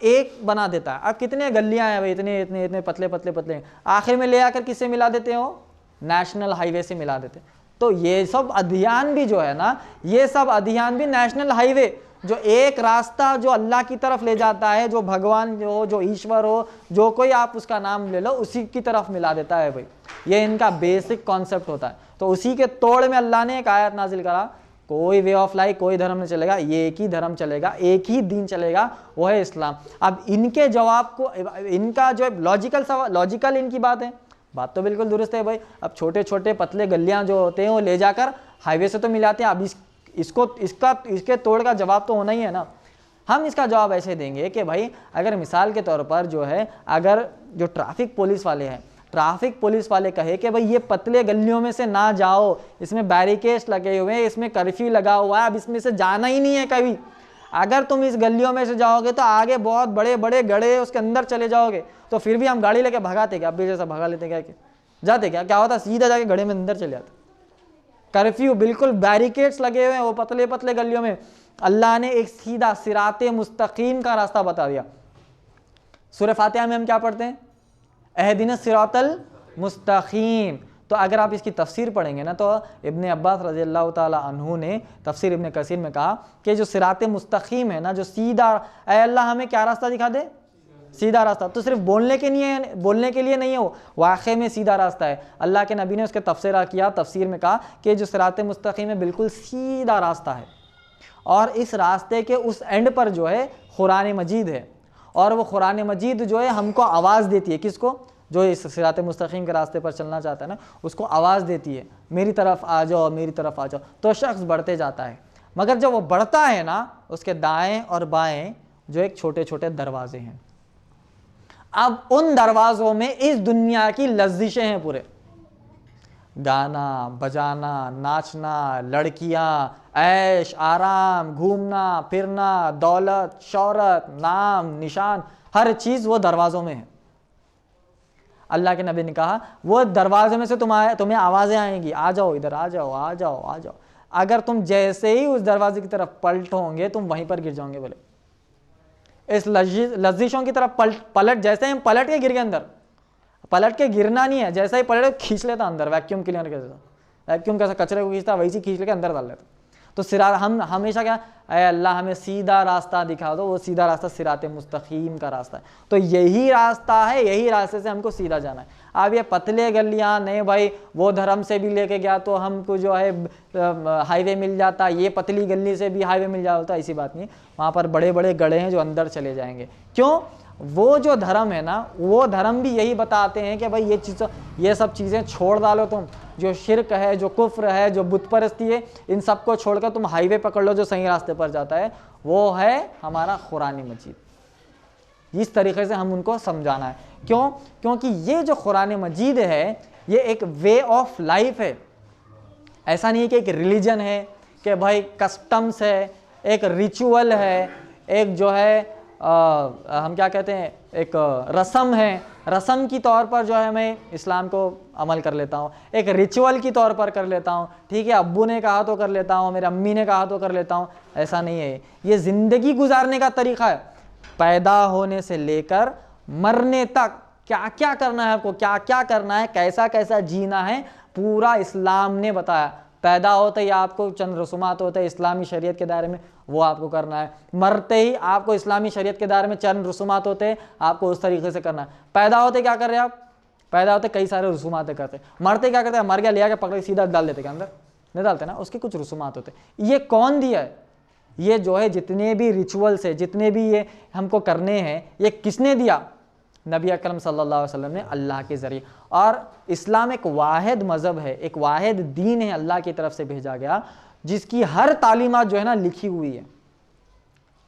एक बना देता है। अब कितने गलियाँ हैं भाई, इतने इतने इतने पतले पतले पतले, आखिर में ले आकर किससे मिला देते हो? नेशनल हाईवे से मिला देते। तो ये सब अध्ययन भी जो है ना, ये सब अध्ययन भी नेशनल हाईवे जो एक रास्ता जो अल्लाह की तरफ ले जाता है, जो भगवान हो, जो ईश्वर हो, जो कोई आप उसका नाम ले लो, उसी की तरफ मिला देता है भाई। ये इनका बेसिक कॉन्सेप्ट होता है। तो उसी के तोड़ में अल्लाह ने एक आयत नाजिल करा, कोई वे ऑफ लाइफ, कोई धर्म नहीं चलेगा, ये एक ही धर्म चलेगा, एक ही दीन चलेगा, वो है इस्लाम। अब इनके जवाब को, इनका जो लॉजिकल इनकी बात है, बात तो बिल्कुल दुरुस्त है भाई। अब छोटे छोटे पतले गलियां जो होते हैं वो ले जाकर हाईवे से तो मिलाते हैं। अब इसके तोड़ का जवाब तो होना ही है ना। हम इसका जवाब ऐसे देंगे कि भाई अगर मिसाल के तौर पर जो है, अगर जो ट्रैफिक पुलिस वाले हैं, ट्रैफिक पुलिस वाले कहे कि भाई ये पतले गलियों में से ना जाओ, इसमें बैरिकेड्स लगे हुए हैं, इसमें कर्फ्यू लगा हुआ है, अब इसमें से जाना ही नहीं है कभी। अगर तुम इस गलियों में से जाओगे तो आगे बहुत बड़े बड़े गड्ढे, उसके अंदर चले जाओगे। तो फिर भी हम गाड़ी लेके भगाते क्या? अब भी जैसा भगा लेते क्या? जाते क्या होता? सीधा जाके गड्ढे में अंदर चले जाते। कर्फ्यू, बिल्कुल बैरिकेड्स लगे हुए हैं वो पतले पतले गलियों में। अल्लाह ने एक सीधा सिराते मुस्तकीम का रास्ता बता दिया। सूरह फातिहा में हम क्या पढ़ते हैं? अहदिना सिरातल मुस्तकीम। तो अगर आप इसकी तफसीर पढ़ेंगे ना, तो इब्ने अब्बास रज़ी अल्लाह ताला अन्हु ने तफसीर इब्ने कसीर में कहा कि जो सिराते मुस्तकीम है ना, जो सीधा, ऐ अल्लाह हमें क्या रास्ता दिखा दे? सीधा रास्ता। तो सिर्फ बोलने के लिए नहीं है, वो वाक़ई में सीधा रास्ता है। अल्लाह के नबी ने उसके तफसीर किया, तफसीर में कहा कि जो सिराते मुस्तकीम है बिल्कुल सीधा रास्ता है, और इस रास्ते के उस एंड पर जो है कुरान मजीद है, और वो कुरान मजीद जो है हमको आवाज़ देती है। किसको? जो इस सिरात मुस्तकीम के रास्ते पर चलना चाहता है ना, उसको आवाज़ देती है, मेरी तरफ आ जाओ, मेरी तरफ आ जाओ। तो शख्स बढ़ते जाता है, मगर जब वो बढ़ता है ना, उसके दाएं और बाएं जो एक छोटे छोटे दरवाजे हैं। अब उन दरवाज़ों में इस दुनिया की लज़्ज़िशें हैं पूरे, गाना बजाना, नाचना, लड़कियां, ऐश आराम, घूमना फिरना, दौलत शौहरत, नाम निशान, हर चीज़ वो दरवाज़ों में है। अल्लाह के नबी ने कहा वो दरवाजे में से तुम्हें आवाज़ें आएंगी, आ जाओ इधर, आ जाओ आ जाओ आ जाओ। अगर तुम जैसे ही उस दरवाजे की तरफ पलटोगे तुम वहीं पर गिर जाओगे। बोले इस लज़्ज़िशों की तरफ पलट, जैसे ही हम पलट के गिर गए अंदर, पलट के गिरना नहीं है, जैसा ही पलट खींच लेता अंदर, वैक्यूम क्लीनर के जैसा, वैक्यूम कैसा कचरे को खींचता वैसे खींच लेके अंदर डाल लेता। तो हम हमेशा क्या, अरे अल्लाह हमें सीधा रास्ता दिखा दो। वो सीधा रास्ता सिराते मुस्तकीम का रास्ता है। तो यही रास्ता है, यही रास्ते से हमको सीधा जाना है। अब ये पतले गलियां नहीं भाई, वो धर्म से भी लेके गया तो हमको जो है हाईवे मिल जाता, ये पतली गली से भी हाईवे मिल जाता, ऐसी बात नहीं। वहाँ पर बड़े बड़े गड्ढे हैं जो अंदर चले जाएंगे। क्यों? वो जो धर्म है ना, वो धर्म भी यही बताते हैं कि भाई ये सब चीज़ें छोड़ डालो तुम, जो शिर्क है, जो कुफ्र है, जो बुत परस्ती है, इन सब को छोड़कर तुम हाईवे पकड़ लो जो सही रास्ते पर जाता है, वो है हमारा कुरान मजीद। इस तरीके से हम उनको समझाना है। क्यों? क्योंकि ये जो कुरान मजीद है ये एक वे ऑफ लाइफ है। ऐसा नहीं है कि एक रिलीजन है कि भाई कस्टम्स है, एक रिचुअल है, एक जो है हम क्या कहते हैं, एक रस्म है, रस्म की तौर पर जो है मैं इस्लाम को अमल कर लेता हूँ, एक रिचुअल की तौर पर कर लेता हूँ, ठीक है, अब्बू ने कहा तो कर लेता हूँ, मेरे अम्मी ने कहा तो कर लेता हूँ। ऐसा नहीं है। ये ज़िंदगी गुजारने का तरीक़ा है। पैदा होने से लेकर मरने तक क्या क्या करना है आपको, क्या क्या करना है, कैसा कैसा जीना है, पूरा इस्लाम ने बताया। पैदा होते ही आपको चंद रसूमात होते हैं इस्लामी शरीयत के दायरे में, वो आपको करना है। मरते ही आपको इस्लामी शरीयत के दायरे में चंद रसूमात होते हैं, आपको उस तरीके से करना है। पैदा होते क्या कर रहे हैं आप? पैदा होते कई सारे रसूमात करते हैं। मरते क्या करते हैं? मर गया, लिया के पकड़ सीधा डाल देते क्या अंदर? नहीं डालते ना, उसके कुछ रसूमात होते हैं। ये कौन दिया है? ये जो है जितने भी रिचुअल्स है, जितने भी ये हमको करने हैं, ये किसने दिया? नबी अकरम सल्लल्लाहु अलैहि वसल्लम ने, अल्लाह के ज़रिए। और इस्लाम एक वाहिद मज़हब है, एक वाहिद दीन है, अल्लाह की तरफ से भेजा गया, जिसकी हर तालीमात जो है ना लिखी हुई है।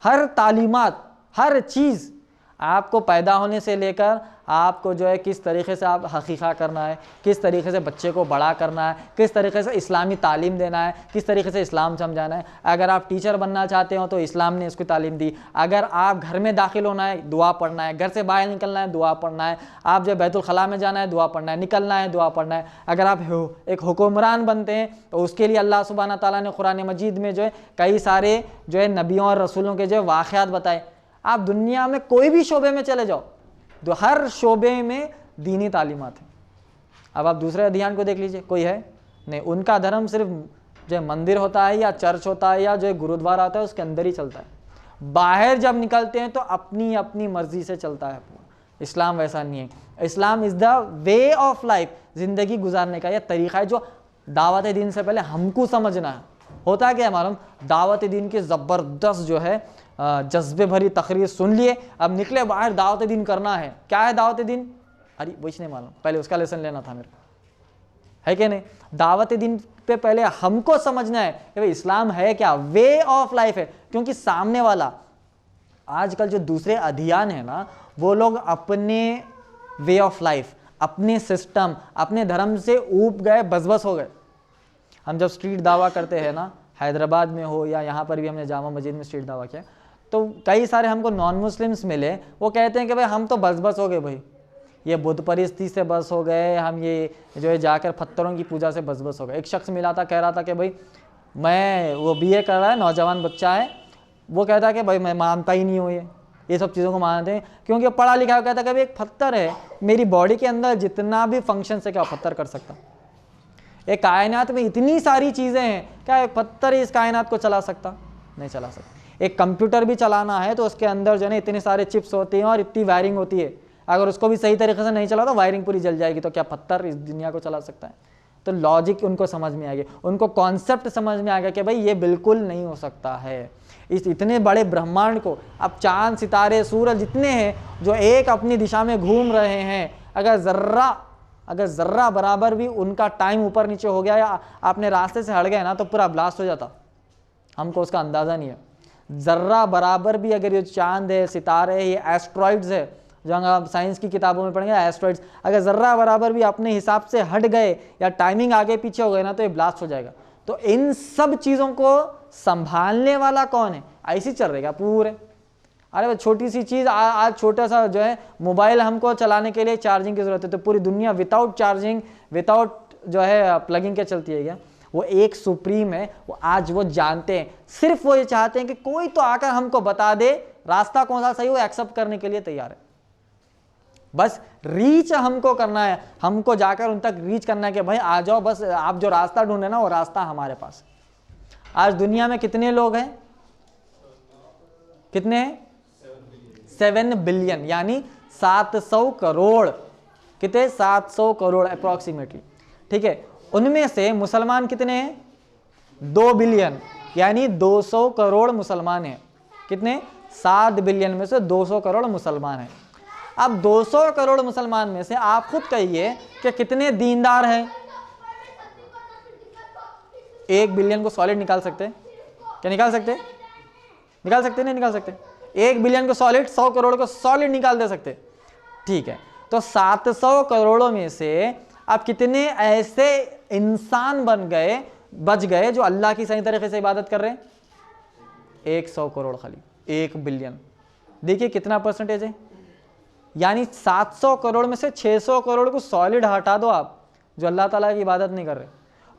हर तालीमात, हर चीज़ आपको पैदा होने से लेकर आपको जो है किस तरीके से आप हकीक़ा करना है, किस तरीके से बच्चे को बड़ा करना है, किस तरीके से इस्लामी तालीम देना है, किस तरीके से इस्लाम समझाना है। अगर आप टीचर बनना चाहते हो तो इस्लाम ने उसकी तालीम दी। अगर आप घर में दाखिल होना है, दुआ पढ़ना है, घर से बाहर निकलना है, दुआ पढ़ना है, आप जो बैतुल खला में जाना है, दुआ पढ़ना है, निकलना है, दुआ पढ़ना है। अगर आप एक हुक्मरान बनते हैं तो उसके लिए अल्लाह सुब्हाना ताला ने कुरान मजीद में जो है कई सारे जो है नबियों और रसूलों के जो है वाक़यात बताए। आप दुनिया में कोई भी शोबे में चले जाओ तो हर शोबे में दीनी तालीमात है। अब आप दूसरे अध्ययन को देख लीजिए, कोई है नहीं, उनका धर्म सिर्फ जो मंदिर होता है या चर्च होता है या जो गुरुद्वारा होता है उसके अंदर ही चलता है। बाहर जब निकलते हैं तो अपनी अपनी मर्जी से चलता है। इस्लाम वैसा नहीं है। Islam is the way of life, ज़िंदगी गुजारने का यह तरीक़ा है जो दावत दीन से पहले हमको समझना है। होता है क्या मालूम, दावत दीन के ज़बरदस्त जो है जज्बे भरी तकरीर सुन लिए, अब निकले बाहर दावत दीन करना है। क्या है दावत दीन? अरे वही नहीं मालूम, पहले उसका लेसन लेना था मेरे को, है कि नहीं? दावत दीन पे पहले हमको समझना है कि भाई इस्लाम है क्या, वे ऑफ लाइफ है। क्योंकि सामने वाला आजकल जो दूसरे अध्ययन है ना, वो लोग अपने वे ऑफ लाइफ, अपने सिस्टम, अपने धर्म से ऊब गए, बस हो गए। हम जब स्ट्रीट दावा करते हैं ना, हैदराबाद में हो या यहाँ पर भी हमने जामा मस्जिद में स्ट्रीट दावा किया, तो कई सारे हमको नॉन मुस्लिम्स मिले, वो कहते हैं कि भाई हम तो बस हो गए, भाई ये बुद्ध परिस्थिति से बस हो गए, हम ये जो है जाकर पत्थरों की पूजा से बस हो गए। एक शख्स मिला था, कह रहा था कि भाई मैं, वो BA कर रहा है, नौजवान बच्चा है, वो कहता है कि भाई मैं मानता ही नहीं हूँ ये सब चीज़ों को मानते हैं, क्योंकि पढ़ा लिखा है। कहता है कि भाई एक पत्थर है, मेरी बॉडी के अंदर जितना भी फंक्शन है क्या पत्थर कर सकता? एक कायनात में इतनी सारी चीज़ें हैं, क्या एक पत्थर इस कायनात को चला सकता? नहीं चला सकता। एक कंप्यूटर भी चलाना है तो उसके अंदर जो है इतने सारे चिप्स होते हैं और इतनी वायरिंग होती है, अगर उसको भी सही तरीके से नहीं चला तो वायरिंग पूरी जल जाएगी। तो क्या पत्थर इस दुनिया को चला सकता है? तो लॉजिक उनको समझ में आ गया, उनको कॉन्सेप्ट समझ में आ गया कि भाई ये बिल्कुल नहीं हो सकता है। इस इतने बड़े ब्रह्मांड को, अब चांद सितारे सूरज जितने हैं जो एक अपनी दिशा में घूम रहे हैं, अगर ज़र्रा बराबर भी उनका टाइम ऊपर नीचे हो गया या आपने रास्ते से हट गए ना तो पूरा ब्लास्ट हो जाता, हमको उसका अंदाज़ा नहीं है। ज़र्रा बराबर भी अगर ये चांद है, सितारे है, ये एस्ट्रॉइड्स है, जो आप साइंस की किताबों में पढ़ेंगे एस्ट्रॉइड्स, अगर ज़र्रा बराबर भी अपने हिसाब से हट गए या टाइमिंग आगे पीछे हो गए ना तो ये ब्लास्ट हो जाएगा। तो इन सब चीज़ों को संभालने वाला कौन है? ऐसी चल रहेगा पूरे। अरे भाई छोटी सी चीज़, आज छोटा सा जो है मोबाइल हमको चलाने के लिए चार्जिंग की ज़रूरत है, तो पूरी दुनिया विदाउट चार्जिंग, विदाउट जो है प्लगिंग के चलती है क्या? वो एक सुप्रीम है, वो आज वो जानते हैं, सिर्फ वो ये चाहते हैं कि कोई तो आकर हमको बता दे रास्ता कौन सा सही, वो एक्सेप्ट करने के लिए तैयार है। बस रीच हमको करना है, हमको जाकर उन तक रीच करना है कि भाई आ जाओ, बस आप जो रास्ता ढूंढे ना वो रास्ता हमारे पास। आज दुनिया में कितने लोग हैं? कितने हैं? 7 बिलियन, यानी 700 करोड़। कितने? 700 करोड़ अप्रोक्सीमेटली, ठीक है। उनमें से मुसलमान कितने हैं? 2 बिलियन, यानी 200 करोड़ मुसलमान हैं। कितने? 7 बिलियन में से 200 करोड़ मुसलमान हैं। अब 200 करोड़ मुसलमान में से आप खुद कहिए कि कितने दीनदार हैं? 1 बिलियन को सॉलिड निकाल सकते? क्या निकाल सकते? निकाल सकते? नहीं निकाल सकते। 1 बिलियन को सॉलिड, 100 करोड़ को सॉलिड निकाल दे सकते, ठीक है। तो 700 करोड़ों में से अब कितने ऐसे इंसान बच गए जो अल्लाह की सही तरीके से इबादत कर रहे हैं? 100 करोड़, खाली 1 बिलियन। देखिए कितना परसेंटेज है, यानी 700 करोड़ में से 600 करोड़ को सॉलिड हटा दो आप, जो अल्लाह ताला की इबादत नहीं कर रहे,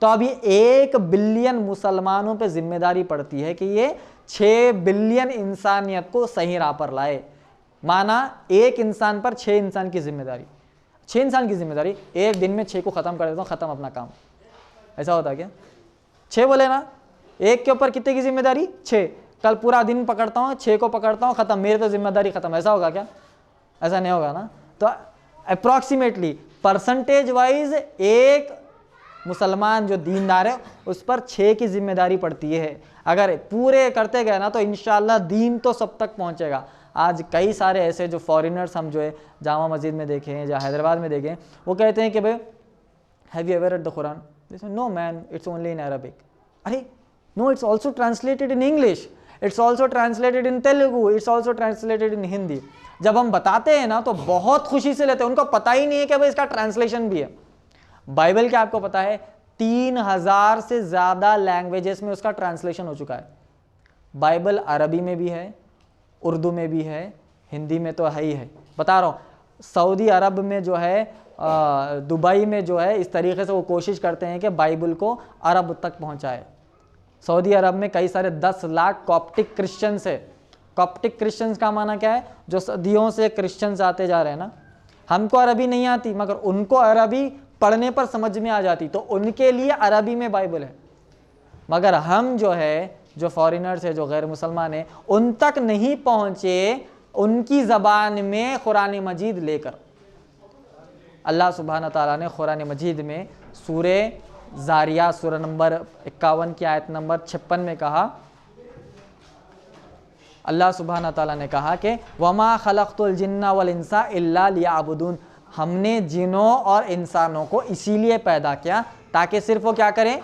तो अब ये 1 बिलियन मुसलमानों पे जिम्मेदारी पड़ती है कि ये 6 बिलियन इंसानियत को सही राह पर लाए। माना एक इंसान पर 6 इंसान की जिम्मेदारी, 6 इंसान की जिम्मेदारी, एक दिन में 6 को ख़त्म कर देता हूँ, ख़त्म अपना काम। ऐसा होता है क्या? 6 बोले ना, एक के ऊपर कितने की जिम्मेदारी? 6। कल पूरा दिन पकड़ता हूँ, 6 को पकड़ता हूँ, ख़त्म, मेरी तो जिम्मेदारी ख़त्म। ऐसा होगा क्या? ऐसा नहीं होगा ना। तो अप्रॉक्सीमेटली परसेंटेज वाइज एक मुसलमान जो दीनदार है उस पर 6 की जिम्मेदारी पड़ती है। अगर पूरे करते गए ना तो इंशाल्लाह दीन तो सब तक पहुंचेगा। आज कई सारे ऐसे जो फॉरेनर्स हम जो है जामा मस्जिद में देखे हैं या हैदराबाद में देखे हैं, वो कहते हैं कि भाई have you ever read the Quran? No man, it's only in Arabic. अरे no, it's also translated in English, it's also translated in Telugu, it's also translated in Hindi. जब हम बताते हैं ना तो बहुत खुशी से लेते हैं, उनको पता ही नहीं है कि भाई इसका ट्रांसलेशन भी है। बाइबल के आपको पता है 3000 से ज़्यादा लैंग्वेजेस में उसका ट्रांसलेशन हो चुका है। बाइबल अरबी में भी है, उर्दू में भी है, हिंदी में तो है ही है। बता रहा हूँ, सऊदी अरब में जो है, दुबई में जो है, इस तरीके से वो कोशिश करते हैं कि बाइबल को अरब तक पहुँचाए। सऊदी अरब में कई सारे 10 लाख कॉप्टिक क्रिश्चियंस है। कॉप्टिक क्रिश्चियंस का माना क्या है? जो सदियों से क्रिश्चियंस आते जा रहे हैं ना। हमको अरबी नहीं आती मगर उनको अरबी पढ़ने पर समझ में आ जाती, तो उनके लिए अरबी में बाइबल है। मगर हम जो है, जो फॉरेनर्स है, जो गैर मुसलमान है, उन तक नहीं पहुँचे उनकी ज़बान में कुरान मजीद लेकर। अल्लाह सुब्हान ताला ने कुरान मजीद में सूरे ज़ारियात सूरा नंबर 51 की आयत नंबर 56 में कहा, अल्लाह सुब्हान ताला ने कहा कि वमा खलक़तुल जिन्ना वल इंसा इल्ला लियअबुदून, हमने जिनों और इंसानों को इसीलिए पैदा किया ताकि सिर्फ वो क्या करें,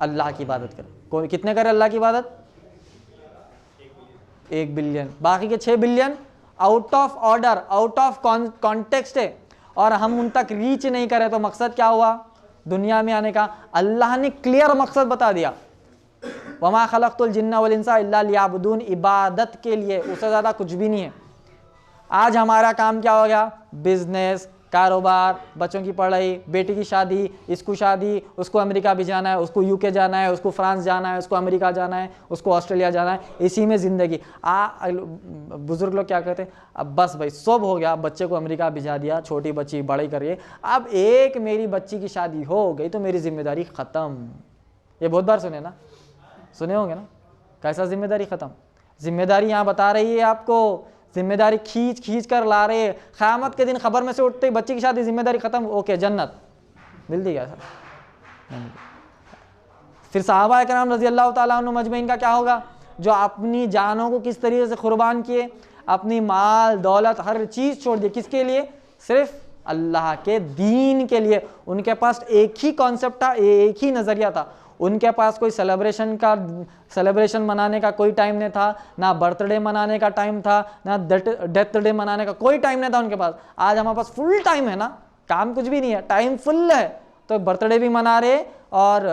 अल्लाह की इबादत करें। कोई कितने करे अल्लाह की इबादत? 1 बिलियन। बाकी के 6 billion out of order, out of context है, और हम उन तक रीच नहीं करें। तो मकसद क्या हुआ दुनिया में आने का? अल्लाह ने क्लियर मकसद बता दिया, वमा खलक़तुल जिन्ना वल इंसा इल्ला लियअबुदून, इबादत के लिए, उससे ज़्यादा कुछ भी नहीं है। आज हमारा काम क्या हो गया? बिजनेस, कारोबार, बच्चों की पढ़ाई, बेटी की शादी, इसको शादी, उसको अमेरिका भी जाना है, उसको यूके जाना है, उसको फ्रांस जाना है, उसको अमेरिका जाना है, उसको ऑस्ट्रेलिया जाना है, इसी में ज़िंदगी। बुज़ुर्ग लोग क्या कहते हैं, अब बस भाई सब हो गया, बच्चे को अमेरिका भिजा दिया, छोटी बच्ची बड़ी करिए, अब एक मेरी बच्ची की शादी हो गई तो मेरी जिम्मेदारी ख़त्म। ये बहुत बार सुने ना, सुने होंगे ना, कैसा जिम्मेदारी ख़त्म? जिम्मेदारी यहाँ बता रही है आपको, जिम्मेदारी खींच खींच कर ला रहे हैं। क़यामत के दिन खबर में से उठते ही बच्ची की शादी, जिम्मेदारी खत्म, ओके जन्नत मिलती क्या सर? फिर सहाबा इकराम रज़ी अल्लाह ताला अन्हुम अजमईन का क्या होगा? जो अपनी जानों को किस तरीके से कुर्बान किए, अपनी माल दौलत हर चीज़ छोड़ दी, किसके लिए? सिर्फ अल्लाह के दीन के लिए। उनके पास एक ही कॉन्सेप्ट था, एक ही नज़रिया था। उनके पास कोई सेलिब्रेशन मनाने का कोई टाइम नहीं था, ना बर्थडे मनाने का टाइम था, ना डेथ डे मनाने का कोई टाइम नहीं था उनके पास। आज हमारे पास फुल टाइम है ना, काम कुछ भी नहीं है, टाइम फुल है, तो बर्थडे भी मना रहे और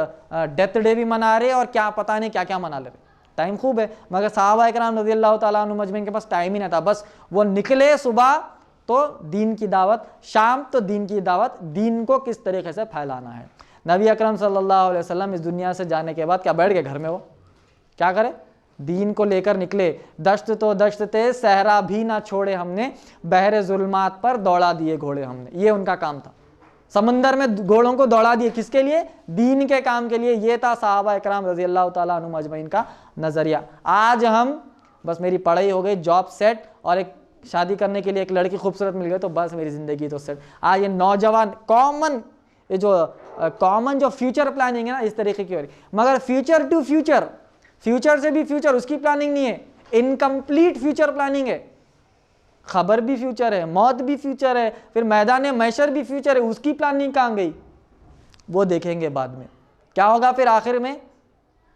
डेथ डे भी मना रहे और क्या पता नहीं क्या क्या मना ले रहे, टाइम खूब है। मगर सहाबा इकराम रज़ी अल्लाह ताला अन्हुम अजमईन के पास टाइम ही नहीं था। बस वो निकले सुबह तो दीन की दावत, शाम तो दीन की दावत, दीन को किस तरीके से फैलाना है। नबी अकरम सल्लल्लाहु अलैहि वसल्लम इस दुनिया से जाने के बाद क्या बैठ गए घर में? वो क्या करे? दीन को लेकर निकले। दश्त तो दश्त थे, सहरा भी ना छोड़े हमने, बहरे जुल्मात पर दौड़ा दिए घोड़े हमने। ये उनका काम था, समंदर में घोड़ों को दौड़ा दिए, किसके लिए? दीन के काम के लिए। ये था सहाबा इकराम रज़ी अल्लाह ताला अन्हुम अजमईन का नज़रिया। आज हम बस मेरी पढ़ाई हो गई, जॉब सेट, और एक शादी करने के लिए एक लड़की खूबसूरत मिल गई तो बस मेरी ज़िंदगी तो सेट। आज ये नौजवान कॉमन जो फ्यूचर प्लानिंग है ना, इस तरीके की हो रही। मगर फ्यूचर टू फ्यूचर, फ्यूचर से भी फ्यूचर, उसकी प्लानिंग नहीं है, इनकम्प्लीट फ्यूचर प्लानिंग है। खबर भी फ्यूचर है, मौत भी फ्यूचर है, फिर मैदान महशर भी फ्यूचर है, उसकी प्लानिंग कहाँ गई? वो देखेंगे बाद में क्या होगा। फिर आखिर में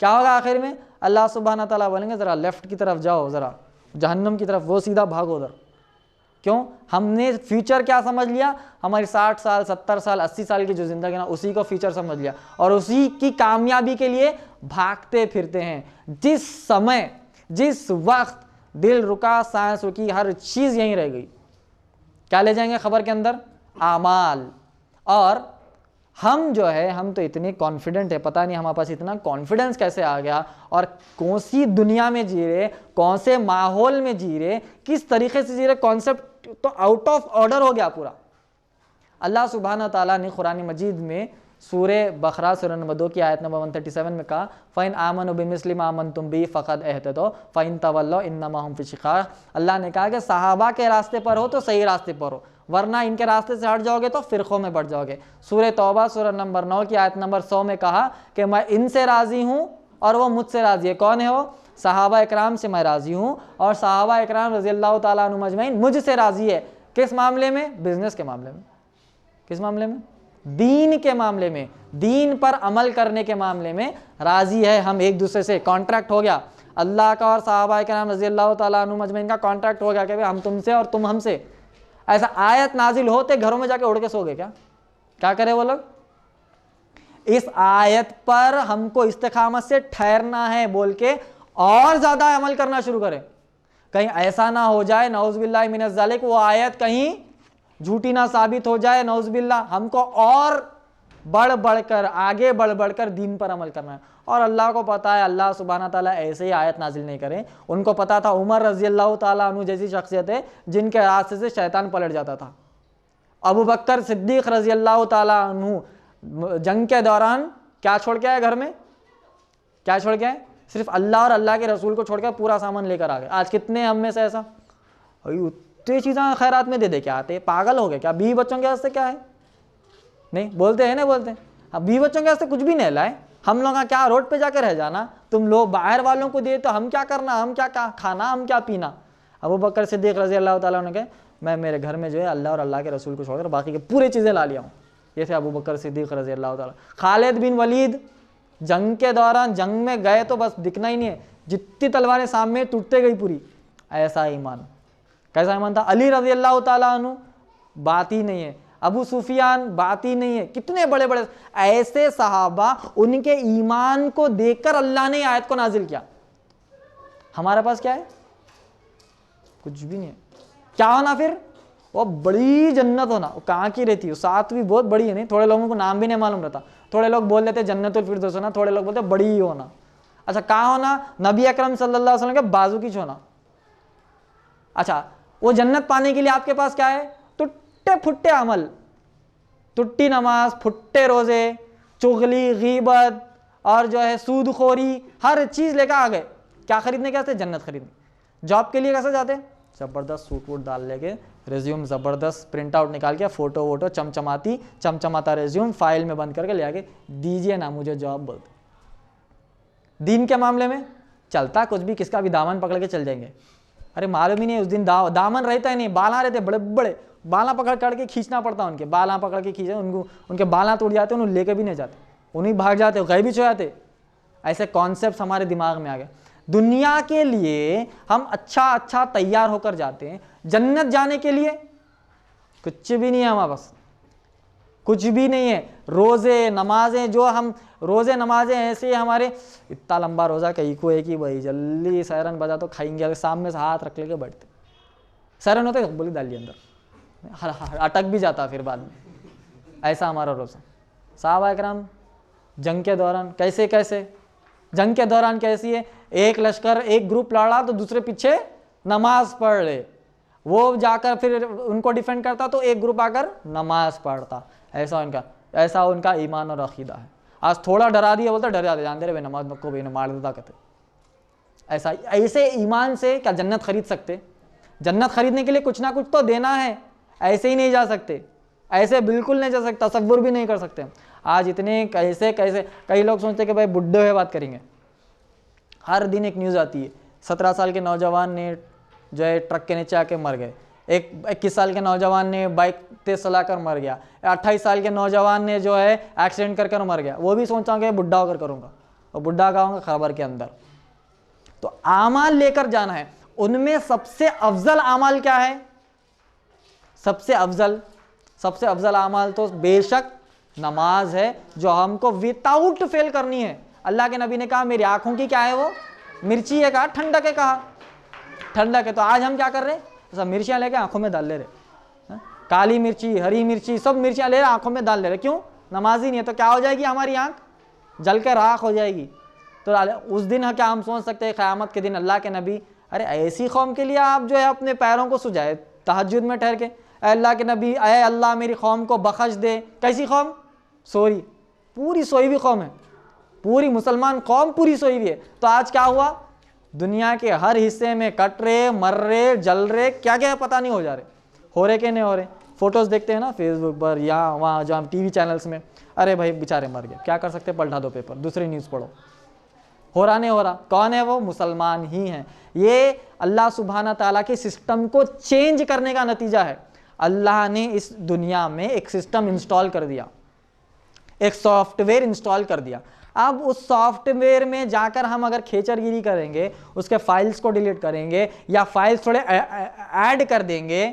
क्या होगा? आखिर में अल्लाह सुब्हाना ताला बोलेंगे ज़रा लेफ्ट की तरफ जाओ, ज़रा जहन्नम की तरफ, वो सीधा भागो उधर। क्यों? हमने फ्यूचर क्या समझ लिया? हमारी 60 साल 70 साल 80 साल की जो ज़िंदगी ना, उसी को फ्यूचर समझ लिया और उसी की कामयाबी के लिए भागते फिरते हैं। जिस समय जिस वक्त दिल रुका, सांस रुकी, हर चीज़ यहीं रह गई। क्या ले जाएंगे खबर के अंदर? आमाल। और हम जो है, हम तो इतने कॉन्फिडेंट है, पता नहीं हमारे पास इतना कॉन्फिडेंस कैसे आ गया, और कौन सी दुनिया में जी रहे, कौन से माहौल में जी रहे, किस तरीके से जी रहे, कॉन्सेप्ट तो आउट ऑफ ऑर्डर हो गया पूरा। अल्लाह सुब्हाना ताला ने कुरान मजीद में सूरे बकरा सूरा नंबर 2 की आयत नंबर 137 में कहा, फ़इन आमनु बिमिस्लि मा आमनतुम बिही फ़क़द एहतदौ फ़इन तवल्लौ इन्नमा हुम फ़ी शिक़ाक़। अल्लाह ने कहा कि सहाबा के रास्ते पर हो तो सही रास्ते पर हो, वरना इनके रास्ते से हट जाओगे तो फ़िरक़ों में बढ़ जाओगे। सूरे तौबा सूरा नंबर 9 की आयत नंबर 100 में कहा कि मैं इनसे राज़ी हूँ और वो मुझसे राज़ी है। कौन है वो? सहाबा इकराम से मैं राज़ी हूँ और सहाबा इकराम रज़ी अल्लाह ताला अन्हुम अजमईन मुझसे राज़ी है। किस मामले में? बिज़नेस के मामले में। किस मामले में? दीन के मामले में, दीन पर अमल करने के मामले में राज़ी है हम एक दूसरे से। कॉन्ट्रैक्ट हो गया अल्लाह का और सहाबा इकराम रज़ी अल्लाह ताला अन्हुम अजमईन का, कॉन्ट्रैक्ट हो गया कि भाई हम तुमसे और तुम हमसे। ऐसा आयत नाजिल होते घरों में जाके उड़ के सो गए क्या? क्या करे वो लोग? इस आयत पर हमको इस्तिकामत से ठहरना है बोल के और ज़्यादा अमल करना शुरू करें। कहीं ऐसा ना हो जाए नौज़ुबिल्लाहि मिनज़ ज़ालिक, वो आयत कहीं झूठी ना साबित हो जाए नौज़ुबिल्लाह। हमको और बढ़ बढ़कर, आगे बढ़ बढ़कर दीन पर अमल करना है। और अल्लाह को पता है, अल्लाह सुब्हाना ताला ऐसे ही आयत नाजिल नहीं करे। उनको पता था उमर रज़ी अल्लाह ताला अन्हु जैसी शख्सियत है जिनके रास्ते से शैतान पलट जाता था। अबू बकर सिद्दीक़ रज़ी अल्लाह ताला अन्हु जंग के दौरान क्या छोड़ के आए घर में? क्या छोड़ के आए? सिर्फ अल्लाह और अल्लाह के रसूल को छोड़ के पूरा सामान लेकर आ गए। आज कितने हम में से ऐसा, उतनी चीज़ें खैरात में दे दे के आते, पागल हो गए क्या? 20 बच्चों के वास्ते क्या है? नहीं बोलते हैं ना, बोलते हैं। अब 20 बच्चों के वास्ते कुछ भी नहीं लाए, हम लोग का क्या रोड पे जाकर रह जाना, तुम लोग बाहर वालों को दे तो हम क्या करना, हम क्या खाना, हम क्या पीना। अबू बकर सिद्दीक रज़ी अल्लाह ताला ने कहा मैं मेरे घर में जो है अल्लाह और अल्लाह के रसूल को छोड़कर बाकी के पूरी चीज़ें ला लिया हूँ। ये थे अबू बकर सिद्दीक रज़ी अल्लाह ताला। खालिद बिन वलीद जंग के दौरान जंग में गए तो बस दिखना ही नहीं है, जितनी तलवारें सामने टूटते गई पूरी। ऐसा ईमान, कैसा ईमान था? अली रज़ी अल्लाह ताला अन्हु बात ही नहीं है, अबू सुफियान बात ही नहीं है। कितने बड़े बड़े ऐसे सहाबा, उनके ईमान को देखकर अल्लाह ने आयत को नाजिल किया। हमारे पास क्या है? कुछ भी नहीं है। क्या होना फिर? वो बड़ी जन्नत होना। वो कहाँ की रहती है? साथ भी बहुत बड़ी है, नहीं थोड़े लोगों को नाम भी नहीं मालूम रहता। थोड़े लोग बोल देते जन्नतुल फिरदौस होना, थोड़े लोग बोलते बड़ी होना। अच्छा, कहाँ होना? नबी अकरम सल्लल्लाहु अलैहि वसल्लम के बाजू की होना। अच्छा, वो जन्नत पाने के लिए आपके पास क्या है? टुट्टे फुट्टे अमल, टुट्टी नमाज, फुट्टे रोजे, चुगली, गीबत और जो है सूदखोरी, हर चीज लेकर आ गए। क्या खरीदने के वास्ते? जन्नत खरीदने। जॉब के लिए कैसे जाते? जबरदस्त सूट वूट डाल लेके, रेज्यूम जबरदस्त प्रिंट आउट निकाल के, फोटो वोटो चमचमाता रेज्यूम फाइल में बंद करके ले आके दीजिए ना मुझे जॉब। बोलते दीन के मामले में चलता कुछ भी, किसका भी दामन पकड़ के चल जाएंगे। अरे मालूम ही नहीं उस दिन दामन रहता ही नहीं, बाला रहते बड़े बड़े, बाला पकड़ के खींचना पड़ता उनके, बाला पकड़ के खींचे, उनको उनके बाला टूट जाते, उन्हें लेके भी नहीं जाते, उन्हीं भाग जाते, गए भी हो जाते। ऐसे कॉन्सेप्ट हमारे दिमाग में आ गए। दुनिया के लिए हम अच्छा तैयार होकर जाते हैं, जन्नत जाने के लिए कुछ भी नहीं है हमारे पास, कुछ भी नहीं है। रोजे नमाजें, जो हम रोजे नमाजें ऐसे हमारे, इतना लंबा रोजा कहीं को है कि भाई जल्दी सैरन बजा तो खाएंगे, सामने से हाथ रख लेके बैठते, सैरन होते बोली डालिए अंदर, अटक भी जाता फिर बाद में। ऐसा हमारा रोजा। साहबा इकराम जंग के दौरान कैसे जंग के दौरान कैसी है? एक लश्कर, एक ग्रुप लड़ा तो दूसरे पीछे नमाज पढ़ ले, वो जाकर फिर उनको डिफेंड करता तो एक ग्रुप आकर नमाज पढ़ता। ऐसा उनका ईमान और अकीदा है। आज थोड़ा डरा दिया, बोलता डर जाते, जानते रहे नमाज को भी मार देता कहते। ऐसे ईमान से क्या जन्नत खरीद सकते? जन्नत खरीदने के लिए कुछ ना कुछ तो देना है, ऐसे ही नहीं जा सकते, ऐसे बिल्कुल नहीं जा सकता, तसव्वुर भी नहीं कर सकते। आज इतने कैसे कई लोग सोचते कि भाई बुड्ढे हुए बात करेंगे। हर दिन एक न्यूज़ आती है, 17 साल के नौजवान ने जो है ट्रक के नीचे आके मर गए, 21 साल के नौजवान ने बाइक तेज चलाकर मर गया, 28 साल के नौजवान ने जो है एक्सीडेंट कर मर गया। वो भी सोचा कि बुढ़ा होकर करूँगा, और बुढ़ा का होगा खबर के अंदर। तो आमाल लेकर जाना है। उनमें सबसे अफजल आमाल क्या है? सबसे अफजल आमाल तो बेशक नमाज है, जो हमको विदाउट फेल करनी है। अल्लाह के नबी ने कहा मेरी आंखों की क्या है? वो मिर्ची है। कहा ठंडक है। कहा ठंडक है। तो आज हम क्या कर रहे हैं? सब मिर्चियाँ लेके आंखों में डाल ले रहे, काली मिर्ची, हरी मिर्ची, सब मिर्चियाँ ले रहे, आंखों में डाल ले रहे। क्यों? नमाज ही नहीं है। तो क्या हो जाएगी? हमारी आंख जल के राख हो जाएगी। तो उस दिन क्या हम सोच सकते हैं क़यामत के दिन अल्लाह के नबी, अरे ऐसी कौम के लिए आप जो है अपने पैरों को सुझाए तहज्जुद में ठहर के, अल्लाह के नबी, अय अल्लाह मेरी कौम को बख्श दे। कैसी कौम? सोई, पूरी सोई हुई कौम है, पूरी मुसलमान कौम पूरी सोई हुई है। तो आज क्या हुआ? दुनिया के हर हिस्से में कट रहे, मर रहे, जल रहे, क्या क्या पता नहीं हो जा रहे, हो रहे कि नहीं हो रहे। फोटोज़ देखते हैं ना फेसबुक पर या वहाँ जो हम टीवी चैनल्स में, अरे भाई बेचारे मर गए, क्या कर सकते? पलटा दो पेपर, दूसरी न्यूज़ पढ़ो। हो रहा नहीं हो रहा? कौन है वो? मुसलमान ही हैं। ये अल्लाह सुब्हाना ताला के सिस्टम को चेंज करने का नतीजा है। अल्लाह ने इस दुनिया में एक सिस्टम इंस्टॉल कर दिया, एक सॉफ्टवेयर इंस्टॉल कर दिया। अब उस सॉफ्टवेयर में जाकर हम अगर खेचरगिरी करेंगे, उसके फाइल्स को डिलीट करेंगे या फाइल्स थोड़े ऐड कर देंगे,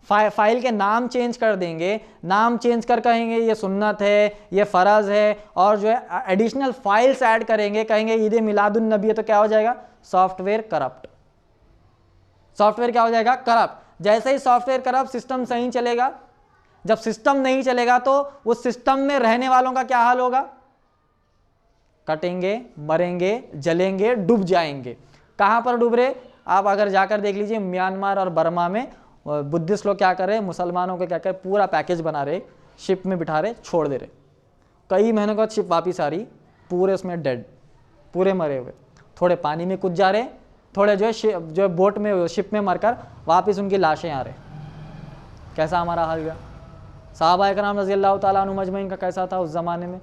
फाइल के नाम चेंज कर देंगे, नाम चेंज कर कहेंगे ये सुन्नत है, ये फ़र्ज़ है, और जो है एडिशनल फाइल्स ऐड करेंगे, कहेंगे ईद मिलादुन नबी है, तो क्या हो जाएगा? Software corrupt. सॉफ्टवेयर क्या हो जाएगा? करप्ट। जैसे ही सॉफ्टवेयर करप्ट, सिस्टम सही चलेगा। जब सिस्टम नहीं चलेगा तो उस सिस्टम में रहने वालों का क्या हाल होगा? कटेंगे, मरेंगे, जलेंगे, डूब जाएंगे। कहाँ पर डूब रहे? आप अगर जाकर देख लीजिए म्यांमार और बर्मा में बुद्धिस्ट लोग क्या कर रहे हैं, मुसलमानों को क्या कर, पूरा पैकेज बना रहे, शिप में बिठा रहे, छोड़ दे रहे। कई महीनों के बाद शिप वापिस आ रही, पूरे उसमें डेड, पूरे मरे हुए, थोड़े पानी में कूद जा रहे, थोड़े जो है बोट में शिप में मरकर वापस उनकी लाशें आ रहे। कैसा हमारा हाल गया। सहाबा इकराम रज़ी अल्लाह ताला अन्हुम अजमईन का कैसा था उस ज़माने में।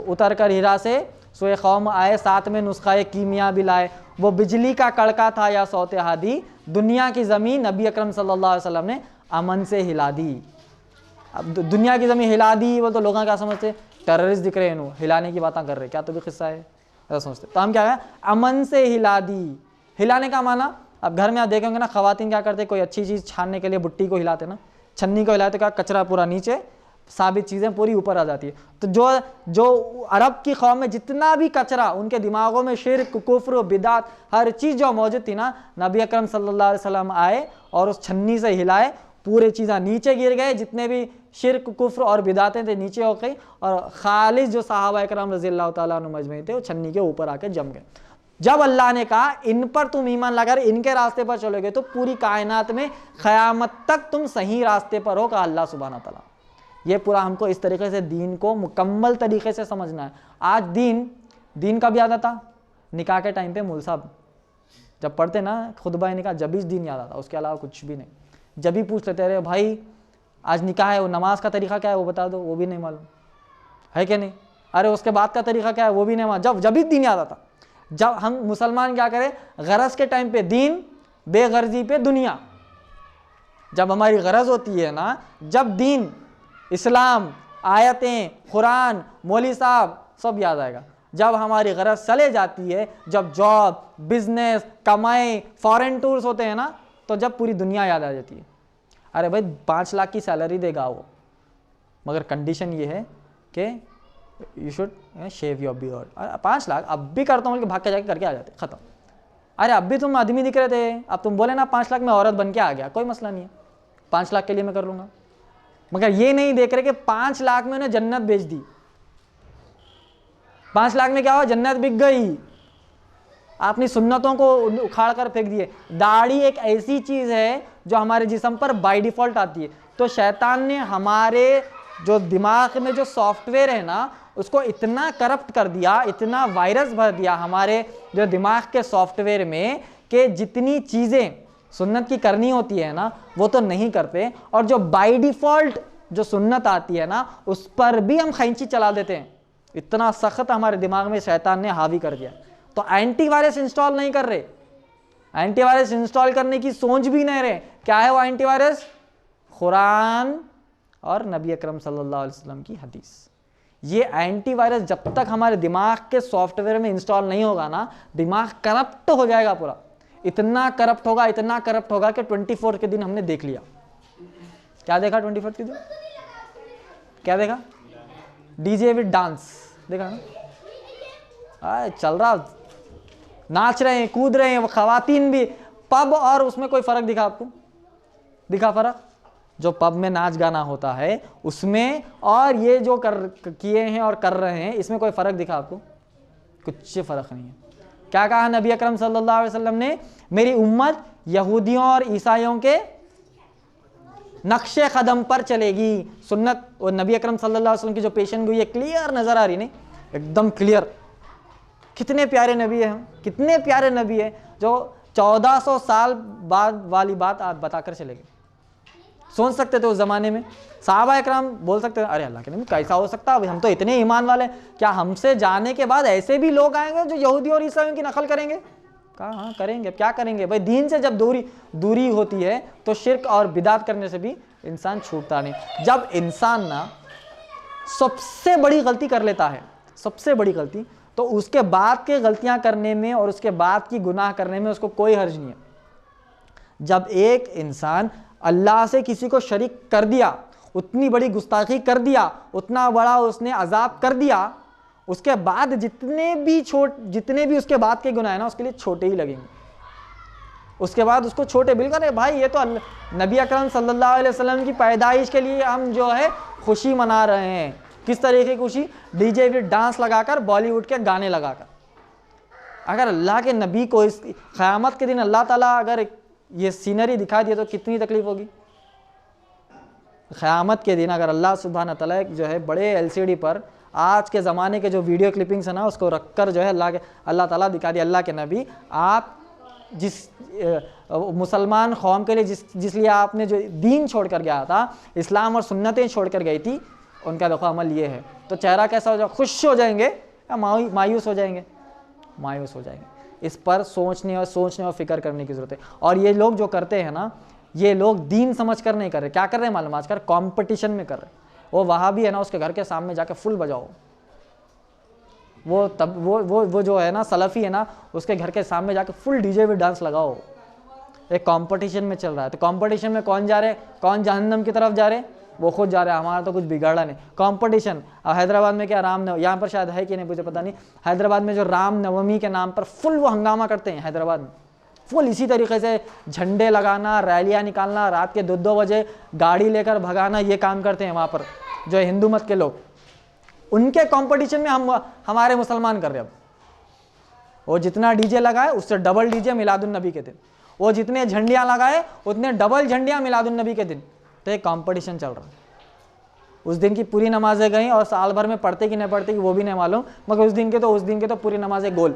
उतर कर हिरा से सोए कौम आए, साथ में नुस्खा कीमिया भी लाए, वो बिजली का कड़का था या सौते हादी, दुनिया की ज़मीन नबी अकरम सल्लल्लाहु अलैहि वसल्लम ने अमन से हिला दी। अब दुनिया की ज़मीन हिला दी, वो तो लोग क्या समझते, टेररिस्ट दिख रहे हैं, हिलाने की बातें कर रहे, क्या तो भी किस्सा है ऐसा सोचते। तो हम क्या कहें, अमन से हिला दी। हिलाने का माना, अब घर में आप देखेंगे ना ख़वातीन क्या करते, कोई अच्छी चीज़ छानने के लिए बुट्टी को हिलाते ना, छन्नी को हिलाते, क्या कचरा पूरा नीचे, साबित चीज़ें पूरी ऊपर आ जाती है। तो जो अरब की कौम में जितना भी कचरा, उनके दिमागों में शिर्क, कुफ्र, बिदात, हर चीज़ जो मौजूद थी ना, नबी अकरम सल्लल्लाहु अलैहि वसल्लम आए और उस छन्नी से हिलाए, पूरे चीज़ें नीचे गिर गए, जितने भी शिर्क, कुफ्र और बिदातें थे नीचे हो गई, और खालिस जो सहाबा इकराम रज़ी अल्लाह ताला अन्हुम अजमईन थे वो छन्नी के ऊपर आके जम गए। जब अल्लाह ने कहा इन पर तुम ईमान लाकर इनके रास्ते पर चलोगे तो पूरी कायनात में क़यामत तक तुम सही रास्ते पर हो, कहा अल्लाह सुब्हाना तआला। ये पूरा हमको इस तरीके से दीन को मुकम्मल तरीके से समझना है। आज दीन कब याद आता, निकाह के टाइम पे मौलवी साहब जब पढ़ते ना खुतबा निकाह, जब भी दीन याद आता, उसके अलावा कुछ भी नहीं। जब भी पूछ लेते, अरे भाई आज निकाह है, वो नमाज का तरीका क्या है वो बता दो, वो भी नहीं मालूम है कि नहीं, अरे उसके बाद का तरीका क्या है वो भी नहीं मालूम। जब भी दीन याद आता, जब हम मुसलमान क्या करें, गरज के टाइम पे दीन, बेगर्जी पे दुनिया। जब हमारी गरज होती है ना, जब दीन, इस्लाम, आयतें, कुरान, मौलवी साहब सब याद आएगा। जब हमारी गरज चले जाती है, जब जॉब, बिजनेस, कमाई, फॉरेन टूर्स होते हैं ना, तो जब पूरी दुनिया याद आ जाती है। अरे भाई 5 लाख की सैलरी देगा वो, मगर कंडीशन ये है कि you should shave your beard. 5 lakh अब भी करता हूँ कि भाग के जाके करके आ जाते, ख़त्म। अरे अब भी तुम आदमी दिख रहे थे, अब तुम बोले ना 5 लाख में औरत बन के आ गया, कोई मसला नहीं है, 5 लाख के लिए मैं कर लूँगा। मगर ये नहीं देख रहे कि 5 लाख में उन्हें जन्नत बेच दी। 5 लाख में क्या हुआ, जन्नत बिक गई, अपनी सुन्नतों को उखाड़ कर फेंक दिए। दाढ़ी एक ऐसी चीज़ है जो हमारे जिस्म पर बाय डिफ़ॉल्ट आती है, तो शैतान ने हमारे जो दिमाग में जो सॉफ्टवेयर है ना, उसको इतना करप्ट कर दिया, इतना वायरस भर दिया हमारे जो दिमाग के सॉफ्टवेयर में, कि जितनी चीज़ें सुन्नत की करनी होती है ना वो तो नहीं करते, और जो बाय डिफ़ॉल्ट जो सुन्नत आती है ना उस पर भी हम खैंची चला देते हैं। इतना सख्त हमारे दिमाग में शैतान ने हावी कर दिया। तो एंटीवायरस इंस्टॉल नहीं कर रहे, एंटीवायरस इंस्टॉल करने की सोच भी नहीं रहे। क्या है वो एंटीवायरस? कुरान और नबी अकरम सल्लल्लाहु अलैहि वसल्लम की हदीस। ये एंटीवायरस जब तक हमारे दिमाग के सॉफ्टवेयर में इंस्टॉल नहीं होगा ना, दिमाग करप्ट हो जाएगा पूरा। इतना करप्ट होगा, इतना करप्ट होगा कि 24 के दिन हमने देख लिया। क्या देखा 24 के दिन? क्या देखा? डीजे विद डांस देखा ना, चल रहा, नाच रहे हैं, कूद रहे हैं, वो खवातीन भी। पब और उसमें कोई फर्क दिखा आपको? दिखा फर्क? जो पब में नाच गाना होता है उसमें और ये जो किए हैं और कर रहे हैं, इसमें कोई फर्क दिखा आपको? कुछ फर्क नहीं है। क्या कहा नबी अकरम सल्लल्लाहु अलैहि वसल्लम ने? मेरी उम्मत यहूदियों और ईसाइयों के नक्शे कदम पर चलेगी। सुन्नत और नबी अकरम सल्लल्लाहु अलैहि वसल्लम की जो पेशन गोई है क्लियर नजर आ रही, नहीं एकदम क्लियर। कितने प्यारे नबी है, कितने प्यारे नबी है जो 1400 साल बाद वाली बात आप बताकर चले गए। सोच सकते थे उस जमाने में सहाबा इकराम बोल सकते थे, अरे अल्लाह के नबी कैसा हो सकता है, हम तो इतने ईमान वाले, क्या हमसे जाने के बाद ऐसे भी लोग आएंगे जो यहूदी और ईसाइयों की नकल करेंगे? कहा हाँ करेंगे, क्या करेंगे भाई। दीन से जब दूरी होती है तो शिर्क और बिदात करने से भी इंसान छूटता नहीं। जब इंसान ना सबसे बड़ी गलती कर लेता है, सबसे बड़ी गलती, तो उसके बाद के गलतियां करने में और उसके बाद की गुनाह करने में उसको कोई हर्ज नहीं है। जब एक इंसान अल्लाह से किसी को शरीक कर दिया, उतनी बड़ी गुस्ताखी कर दिया, उतना बड़ा उसने अजाब कर दिया, उसके बाद जितने भी उसके बाद के गुनाह है ना उसके लिए छोटे ही लगेंगे। उसके बाद उसको छोटे बिल्कुल, है भाई ये तो नबी अकरम सल्लल्लाहु अलैहि वसल्लम की पैदाइश के लिए हम जो है खुशी मना रहे हैं। किस तरीके की खुशी? डीजे विद डांस लगाकर, बॉलीवुड के गाने लगाकर। अगर अल्लाह के नबी को इस क़यामत के दिन अल्लाह ताला अगर ये सीनरी दिखा दिया तो कितनी तकलीफ होगी। क़यामत के दिन अगर अल्लाह सुब्हाना तआला जो है बड़े LCD पर आज के ज़माने के जो वीडियो क्लिपिंग्स है ना, उसको रख कर जो है अल्लाह ताला दिखा दिया, अल्लाह के नबी आप जिस मुसलमान कौम के लिए जिसलिए आपने जो दीन छोड़ कर गया था, इस्लाम और सुन्नतें छोड़ कर गई थी, उनका देखो अमल ये है। तो चेहरा कैसा हो जाए, खुश हो जाएंगे या मायूस हो जाएंगे? मायूस हो जाएंगे। इस पर सोचने और फिक्र करने की ज़रूरत है। और ये लोग जो करते हैं ना, ये लोग दीन समझ कर नहीं कर रहे, क्या कर रहे हैं मालूम, आजकल कंपटीशन में कर रहे हैं। वो वहाँ भी है ना, उसके घर के सामने जाके फुल बजाओ, वो जो है ना सलफ़ी है ना, उसके घर के सामने जाके फुल डीजे में डांस लगाओ। एक कंपटीशन में चल रहा है। तो कंपटीशन में कौन जा रहे, कौन जहन्नम की तरफ जा रहे, वो खुद जा रहे हैं, हमारा तो कुछ बिगाड़ा नहीं। कंपटीशन। अब हैदराबाद में क्या यहाँ पर शायद है कि नहीं मुझे पता नहीं, हैदराबाद में जो राम नवमी के नाम पर फुल वो हंगामा करते हैं हैदराबाद में, फुल इसी तरीके से झंडे लगाना, रैलियाँ निकालना, रात के 2-2 बजे गाड़ी लेकर भगाना, ये काम करते हैं वहाँ पर जो हिंदू मत के लोग। उनके कंपटीशन में हमारे मुसलमान कर रहे हैं। अब वो जितना डीजे लगाए उससे डबल डीजे मिलादुन नबी के दिन, वो जितने झंडियाँ लगाए उतने डबल झंडियाँ मिलादुन नबी के दिन। तो एक कंपटीशन चल रहा है। उस दिन की पूरी नमाजें गई और साल भर में पढ़ते कि नहीं पढ़ते कि वो भी नहीं मालूम, मगर उस दिन के तो पूरी नमाजें गोल।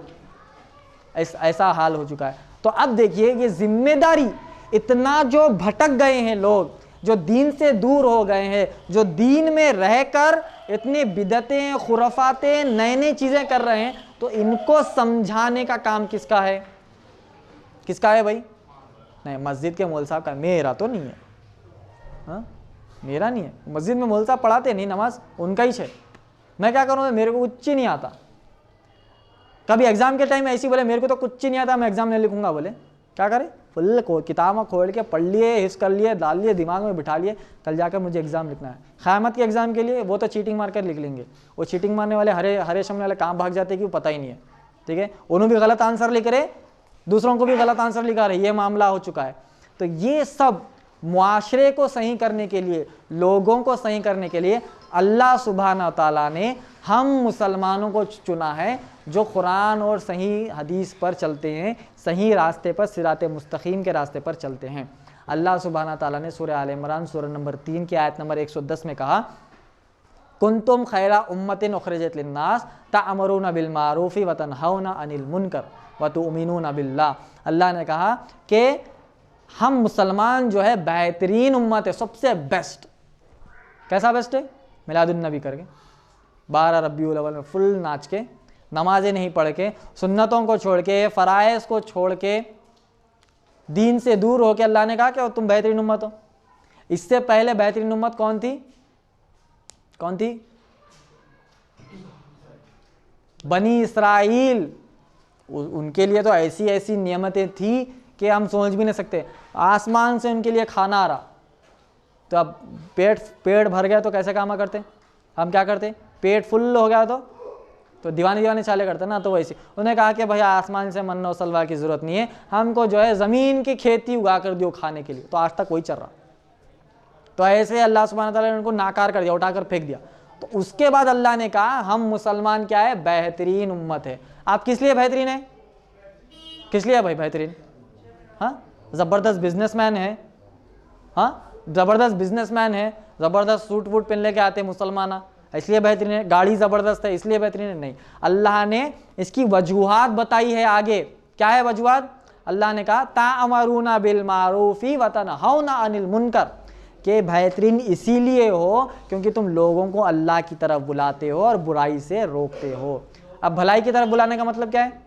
ऐसा हाल हो चुका है। तो अब देखिए ये जिम्मेदारी, इतना जो भटक गए हैं लोग, जो दीन से दूर हो गए हैं, जो दीन में रहकर इतनी बिदतें, खुराफातें, नई नई चीज़ें कर रहे हैं, तो इनको समझाने का काम किसका है? किसका है भाई? नहीं, मस्जिद के मौलवी साहब का। मेरा तो नहीं है, हाँ मेरा नहीं है। मस्जिद में मौलवी साहब पढ़ाते नहीं नमाज, उनका ही है। मैं क्या करूँ, मेरे को कुछ ही नहीं आता। कभी एग्जाम के टाइम ऐसी बोले मेरे को तो कुछ ही नहीं आता, मैं एग्जाम नहीं लिखूंगा, बोले क्या करें, फुल किताब खोल के पढ़ लिए, हिस्स कर लिए, डाल लिए, दिमाग में बिठा लिए, कल जाकर मुझे एग्जाम लिखना है। क़यामत के एग्जाम के लिए वो तो चीटिंग मार कर लिख लेंगे। वो चीटिंग मारने वाले हरे शमने वाले कहाँ भाग जाते कि वो पता ही नहीं है। ठीक है, उन्होंने भी गलत आंसर लिख रहे, दूसरों को भी गलत आंसर लिखा रहे, ये मामला हो चुका है। तो ये सब मुआशरे को सही करने के लिए, लोगों को सही करने के लिए अल्लाह सुब्हाना ताला ने हम मुसलमानों को चुना है, जो कुरान और सही हदीस पर चलते हैं, सही रास्ते पर, सिराते मुस्तकीम के रास्ते पर चलते हैं। अल्लाह सुब्हाना ताला ने सूरह आल इमरान सूरह नंबर 3 की आयत नंबर 110 में कहा, कुंतुम खैरा उम्मतिन उखरिजत लिन्नास तअमरूना बिल मारूफी व तनहौना अनिल मुनकर व तुमिनूना बिल्लाह। अल्लाह ने कहा कि हम मुसलमान जो है बेहतरीन उम्मत है, सबसे बेस्ट। कैसा बेस्ट है? मिलादुन नबी करके 12 रबीउल अव्वल में फुल नाच के, नमाजें नहीं पढ़ के, सुन्नतों को छोड़ के, फ़राइज़ को छोड़ के, दीन से दूर हो के अल्लाह ने कहा कि तुम बेहतरीन उम्मत हो। इससे पहले बेहतरीन उम्मत कौन थी? कौन थी? बनी इसराइल। उनके लिए तो ऐसी ऐसी नियमतें थी कि हम समझ भी नहीं सकते। आसमान से उनके लिए खाना आ रहा, तो अब पेट भर गया तो कैसे काम करते? हम क्या करते? पेट फुल हो गया तो दीवाने चाले करते ना। तो वैसे उन्होंने कहा कि भाई आसमान से मन्नो सलवा की ज़रूरत नहीं है, हमको जो है ज़मीन की खेती उगा कर दियो खाने के लिए। तो आज तक वही चल रहा। तो ऐसे अल्लाह सुब्हानहू व तआला ने उनको नाकार कर दिया, उठाकर फेंक दिया। तो उसके बाद अल्लाह ने कहा हम मुसलमान क्या है? बेहतरीन उम्मत है। आप किस लिए बेहतरीन है? किस लिए भाई बेहतरीन? हाँ, ज़बरदस्त बिजनेसमैन है, हाँ ज़बरदस्त बिजनेसमैन है, ज़बरदस्त सूट वूट पहन लेके आते मुसलमान, इसलिए बेहतरीन है। गाड़ी ज़बरदस्त है इसलिए बेहतरीन है? नहीं, अल्लाह ने इसकी वजूहात बताई है आगे। क्या है वजूहात? अल्लाह ने कहा ताअमरूना बिल मारूफी व तनहौना अनिल मुनकर, कि बेहतरीन इसीलिए हो क्योंकि तुम लोगों को अल्लाह की तरफ बुलाते हो और बुराई से रोकते हो। अब भलाई की तरफ बुलाने का मतलब क्या है?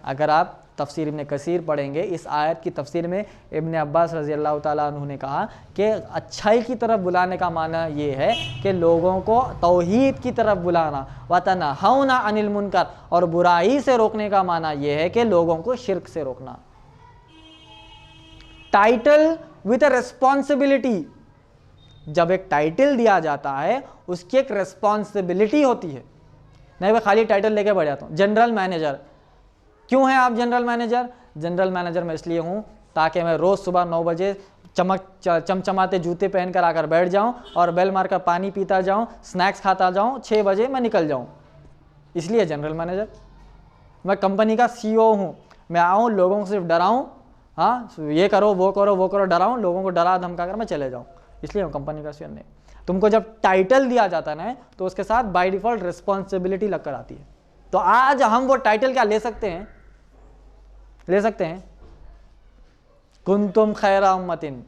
अगर आप तफसीर इब्न कसीर पढ़ेंगे, इस आयत की तफसीर में इब्न अब्बास रज़ी अल्लाह ताला अन्हु ने कहा कि अच्छाई की तरफ बुलाने का माना ये है कि लोगों को तौहीद की तरफ बुलाना, व तनहौना अनिल मुनकर, और बुराई से रोकने का माना ये है कि लोगों को शिर्क से रोकना। Title with a responsibility. जब एक टाइटल दिया जाता है उसकी एक रिस्पॉन्सिबिलिटी होती है। नहीं भाई खाली टाइटल लेके बढ़ जाता हूँ, जनरल मैनेजर। क्यों हैं आप जनरल मैनेजर? जनरल मैनेजर मैं इसलिए हूँ ताकि मैं रोज़ सुबह 9 बजे चमचमाते जूते पहन कर आकर बैठ जाऊँ और बेल मारकर पानी पीता जाऊँ, स्नैक्स खाता जाऊँ, 6 बजे मैं निकल जाऊँ, इसलिए जनरल मैनेजर। मैं कंपनी का CEO हूँ, मैं आऊँ लोगों को सिर्फ डराऊँ, हाँ ये करो वो करो वो करो, डराऊँ लोगों को, डरा धमका कर मैं चले जाऊँ, इसलिए मैं कंपनी का CEO नहीं। तुमको जब टाइटल दिया जाता है ना तो उसके साथ बाय डिफॉल्ट रिस्पॉन्सिबिलिटी लगकर आती है। तो आज हम वो टाइटल क्या ले सकते हैं, ले सकते हैं, कुंतुम खैरा उम्मतिन।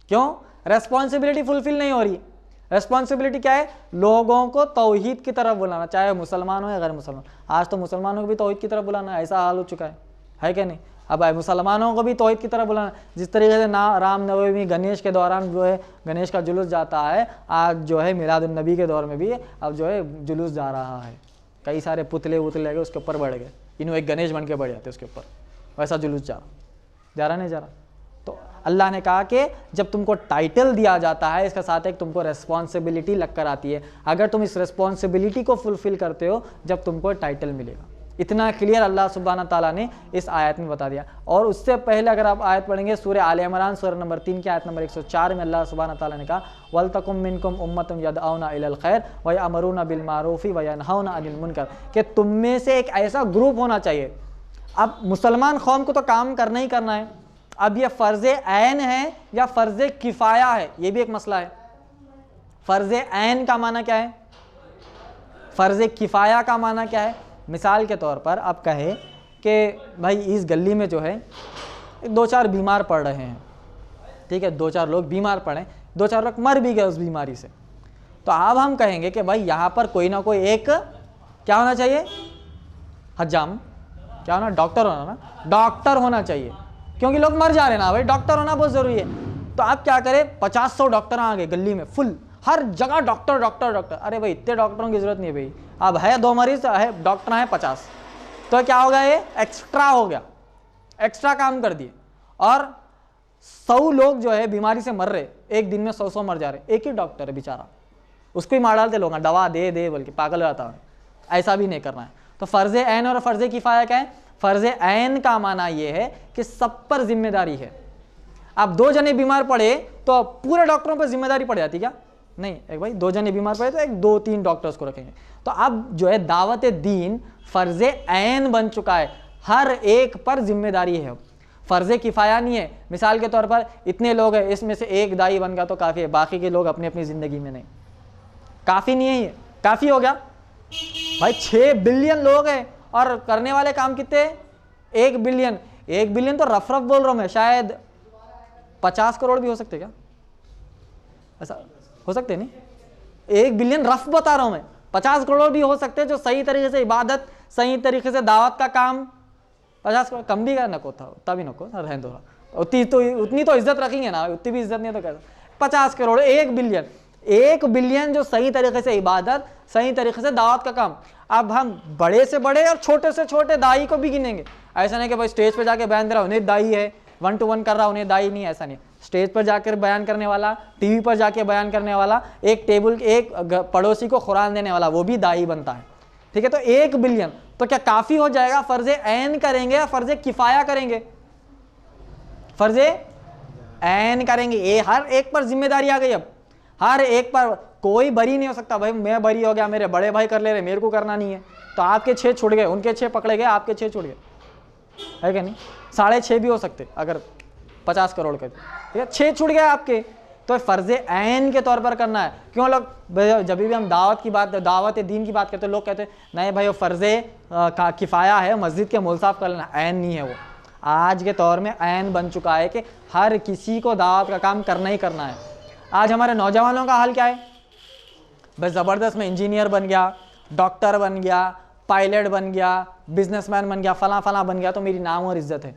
क्यों? रेस्पॉन्सिबिलिटी फुलफिल नहीं हो रही। रेस्पॉन्सिबिलिटी क्या है? लोगों को तौहीद की तरफ बुलाना, चाहे मुसलमान हो या गैर मुसलमान। आज तो मुसलमानों को भी तौहीद की तरफ बुलाना, ऐसा हाल हो चुका है क्या नहीं? अब मुसलमानों को भी तौहीद की तरफ बुलाना। जिस तरीके से ना रामनवमी गणेश के दौरान जो है गणेश का जुलूस जाता है, आज जो है मिलादुन नबी के दौर में भी अब जो है जुलूस जा रहा है। कई सारे पुतले उतले गए, उसके ऊपर बढ़ गए, इन्हों एक गणेश बन के बढ़ जाते उसके ऊपर, वैसा जुलूस जा रहा नहीं जा रहा। तो अल्लाह ने कहा कि जब तुमको टाइटल दिया जाता है इसके साथ एक तुमको रेस्पॉन्सिबिलिटी लग कर आती है। अगर तुम इस रेस्पॉन्सिबिलिटी को फुलफिल करते हो जब तुमको टाइटल मिलेगा। इतना क्लियर अल्लाह सुब्हाना ताला ने इस आयत में बता दिया। और उससे पहले अगर आप आयत पढ़ेंगे सूरह आले इमरान सूरह नंबर 3 की आयत नंबर 104 में अल्लाह सुब्हाना ताला ने कहा वलतकुम मिनकुम उम्मतुन यदऔना इलल खैर व यअमरूना बिल मारूफी व यनहौना अनिल मुनकर, कि तुम में से एक ऐसा ग्रुप होना चाहिए। अब मुसलमान कौम को तो काम करना ही करना है। अब ये फ़र्ज़ ऐन है या फ़र्ज़ किफ़ाया है, ये भी एक मसला है। फ़र्ज़ ऐन का माना क्या है, फ़र्ज़ किफ़ाया का माना क्या है? मिसाल के तौर पर आप कहें कि भाई इस गली में जो है 2-4 बीमार पड़ रहे हैं, ठीक है, 2-4 लोग बीमार पड़े, 2-4 लोग मर भी गए उस बीमारी से। तो अब हम कहेंगे कि भाई यहाँ पर कोई ना कोई एक क्या होना चाहिए, हज्जाम, क्या होना, डॉक्टर होना ना, डॉक्टर होना चाहिए, क्योंकि लोग मर जा रहे हैं ना भाई, डॉक्टर होना बहुत ज़रूरी है। तो आप क्या करें, 50-100 डॉक्टर आ गए गली में, फुल हर जगह डॉक्टर डॉक्टर डॉक्टर। अरे भाई इतने डॉक्टरों की ज़रूरत नहीं है भाई, अब है 2 मरीज है, डॉक्टर हैं 50, तो क्या हो गया, ये एक्स्ट्रा हो गया, एक्स्ट्रा काम कर दिए। और 100 लोग जो है बीमारी से मर रहे, एक दिन में 100 मर जा रहे, एक ही डॉक्टर है बेचारा, उसको ही मार डालते लोग, दवा दे दे बोल के पागल हो जाता है। ऐसा भी नहीं करना है। तो फ़र्ज़ ऐन और फ़र्ज़ किफ़ाया क्या है? फ़र्ज़ ऐन का माना ये है कि सब पर जिम्मेदारी है। अब 2 जने बीमार पड़े तो पूरे डॉक्टरों पर जिम्मेदारी पड़ जाती क्या? नहीं, एक भाई 2 जने बीमार पड़े तो एक 2-3 डॉक्टर्स को रखेंगे। तो अब जो है दावत दीन फ़र्ज़ ऐन बन चुका है, हर एक पर जिम्मेदारी है, फ़र्ज़ किफ़ाया नहीं है। मिसाल के तौर पर इतने लोग हैं, इसमें से एक दाई बन गया तो काफ़ी है, बाकी के लोग अपनी अपनी ज़िंदगी में नहीं, काफ़ी नहीं है, ये काफ़ी हो गया भाई। 6 बिलियन लोग हैं और करने वाले काम कितने? 1 बिलियन। 1 बिलियन तो रफ बोल रहा हूँ मैं, शायद 50 करोड़ भी हो सकते क्या? ऐसा हो सकते नहीं, 1 बिलियन रफ बता रहा हूँ मैं, 50 करोड़ भी हो सकते जो सही तरीके से इबादत, सही तरीके से दावत का काम। 50 करोड़ कम भी का नको था, तभी नको रहने दो, उतनी तो इज्जत रखेंगे ना, उतनी भी इज्जत नहीं तो कैसे? 50 करोड़, 1 बिलियन, 1 बिलियन जो सही तरीके से इबादत, सही तरीके से दावत का काम। अब हम बड़े से बड़े और छोटे से छोटे दाई को भी गिनेंगे। ऐसा नहीं कि भाई स्टेज पे जाके बयान दे रहा उन्हें दाई है, 1-to-1 कर रहा उन्हें दाई नहीं, ऐसा नहीं। स्टेज पर जाकर बयान करने वाला, टीवी पर जाके बयान करने वाला, एक पड़ोसी को कुरान देने वाला, वो भी दाई बनता है, ठीक है। तो 1 बिलियन तो क्या काफ़ी हो जाएगा? फ़र्ज़ ऐन करेंगे या फ़र्ज़ किफ़ाया करेंगे? फ़र्ज़ ऐन करेंगे। ये हर एक पर जिम्मेदारी आ गई। अब हर एक पर कोई बरी नहीं हो सकता, भाई मैं बरी हो गया, मेरे बड़े भाई कर ले रहे, मेरे को करना नहीं है, तो आपके 6 छूट गए, उनके 6 पकड़े गए, आपके 6 छूट गए, है क्या नहीं? 6.5 भी हो सकते अगर 50 करोड़ के, ठीक है, 6 छूट गए आपके। तो फ़र्ज़ ऐन के तौर पर करना है। क्यों लोग जब भी हम दावत की बात, दावत दीन की बात करते हैं, लोग कहते हैं नहीं भाई वो फ़र्ज़ किफ़ाया है, मस्जिद के मोल साफ़ कर लेना, ऐन नहीं है वो। आज के दौर में ऐन बन चुका है कि हर किसी को दावत का काम करना ही करना है। आज हमारे नौजवानों का हाल क्या है? बस ज़बरदस्त में इंजीनियर बन गया, डॉक्टर बन गया, पायलट बन गया, बिजनेसमैन बन गया, फला फला बन गया तो मेरी नाम और इज्जत है।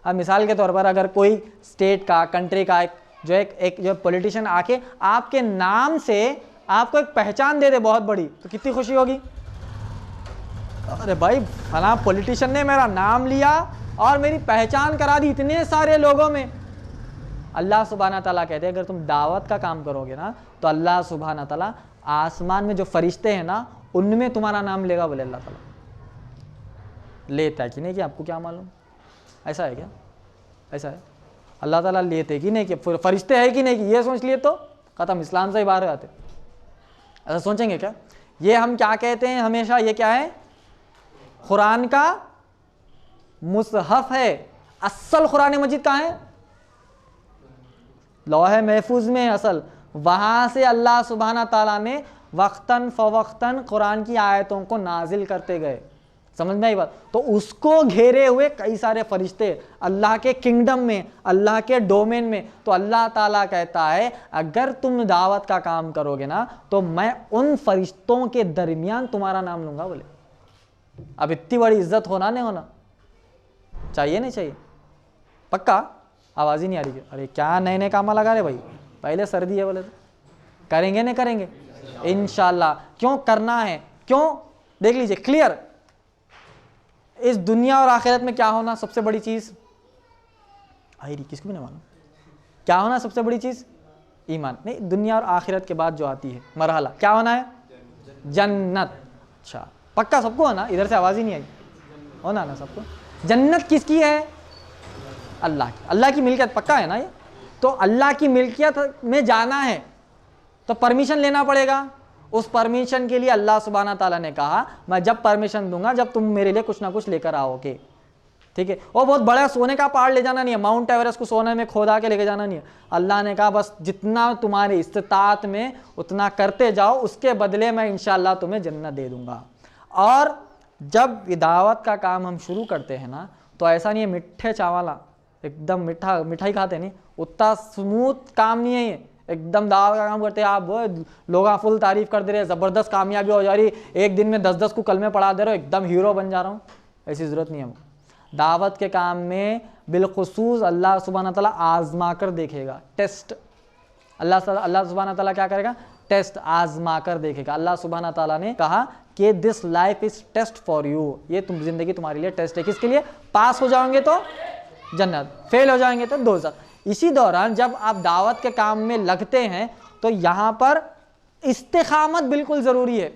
अब मिसाल के तौर पर अगर कोई स्टेट का, कंट्री का एक जो पॉलिटिशियन आके आपके नाम से आपको एक पहचान दे दे बहुत बड़ी, तो कितनी खुशी होगी। अरे भाई फला पॉलिटिशियन ने मेरा नाम लिया और मेरी पहचान करा दी इतने सारे लोगों में। अल्लाह सुब्हाना ताला कहते हैं अगर तुम दावत का काम करोगे ना तो अल्लाह सुब्हाना ताला आसमान में जो फरिश्ते हैं ना उनमें तुम्हारा नाम लेगा। बोले अल्लाह ताला लेता है कि नहीं, कि आपको क्या मालूम? ऐसा है क्या? ऐसा है, अल्लाह ताला लेते कि नहीं, कि फरिश्ते है कि नहीं, कि ये सोच लिए तो खत्म, इस्लाम से ही बाहर आते। ऐसा सोचेंगे क्या? ये हम क्या कहते हैं हमेशा, ये क्या है? कुरान का मुसहफ है। असल कुरान मजीद कहाँ है? लौहे महफूज में असल। वहाँ से अल्लाह सुब्हाना ताला ने वक्तन फ़वक्तन कुरान की आयतों को नाजिल करते गए। समझ में आई बात? तो उसको घेरे हुए कई सारे फरिश्ते अल्लाह के किंगडम में, अल्लाह के डोमेन में। तो अल्लाह ताला कहता है अगर तुम दावत का काम करोगे ना तो मैं उन फरिश्तों के दरमियान तुम्हारा नाम लूंगा। बोले अब इतनी बड़ी इज्जत होना नहीं होना चाहिए, नहीं चाहिए? पक्का? आवाज़ ही नहीं आ रही। अरे क्या नए नए काम लगा रहे भाई, पहले सर्दी है बोले तो करेंगे नहीं करेंगे इंशाल्लाह। क्यों करना है? क्यों? देख लीजिए क्लियर। इस दुनिया और आखिरत में क्या होना सबसे बड़ी चीज? आई रही किसको भी नहीं मालूम क्या होना सबसे बड़ी चीज? ईमान। नहीं, दुनिया और आखिरत के बाद जो आती है मरहला क्या होना है? जन्नत। अच्छा पक्का सबको है ना? इधर से आवाज ही नहीं आई। होना ना सबको? जन्नत किसकी है? अल्लाह की। अल्लाह की मिल्कियत पक्का है ना ये? तो अल्लाह की मिल्कियत में जाना है तो परमिशन लेना पड़ेगा। उस परमिशन के लिए अल्लाह सुब्हाना ताला ने कहा मैं जब परमिशन दूंगा जब तुम मेरे लिए कुछ ना कुछ लेकर आओगे। ठीक है? वो बहुत बड़ा सोने का पहाड़ ले जाना नहीं है, माउंट एवरेस्ट को सोने में खोदा के लेके जाना नहीं है। अल्लाह ने कहा बस जितना तुम्हारी इस्तिताअत में उतना करते जाओ, उसके बदले मैं इंशाअल्लाह तुम्हें जन्नत दे दूंगा। और जब दावत का काम हम शुरू करते हैं ना तो ऐसा नहीं है मिठ्ठे चावला एकदम मिठाई खाते नहीं, उतना स्मूथ काम नहीं है ये। एकदम दावत का काम करते हैं आप, लोग फुल तारीफ कर दे रहे हैं, ज़बरदस्त कामयाबी हो जा रही, एक दिन में 10-10 को कलमे पढ़ा दे रहे हो, एकदम हीरो बन जा रहा हूँ, ऐसी ज़रूरत नहीं है। दावत के काम में बिलखुसूस अल्लाह सुब्हाना ताला आजमा कर देखेगा, टेस्ट। अल्लाह सुब्हाना ताला क्या करेगा? टेस्ट, आजमा कर देखेगा। अल्लाह सुब्हाना ताला ने कहा कि this life is test for you, ये तुम जिंदगी तुम्हारे लिए टेस्ट है। किसके लिए? पास हो जाओगे तो जन्नत, फेल हो जाएंगे तो दोज़ख। इसी दौरान जब आप दावत के काम में लगते हैं तो यहाँ पर इस्तिकामत बिल्कुल ज़रूरी है।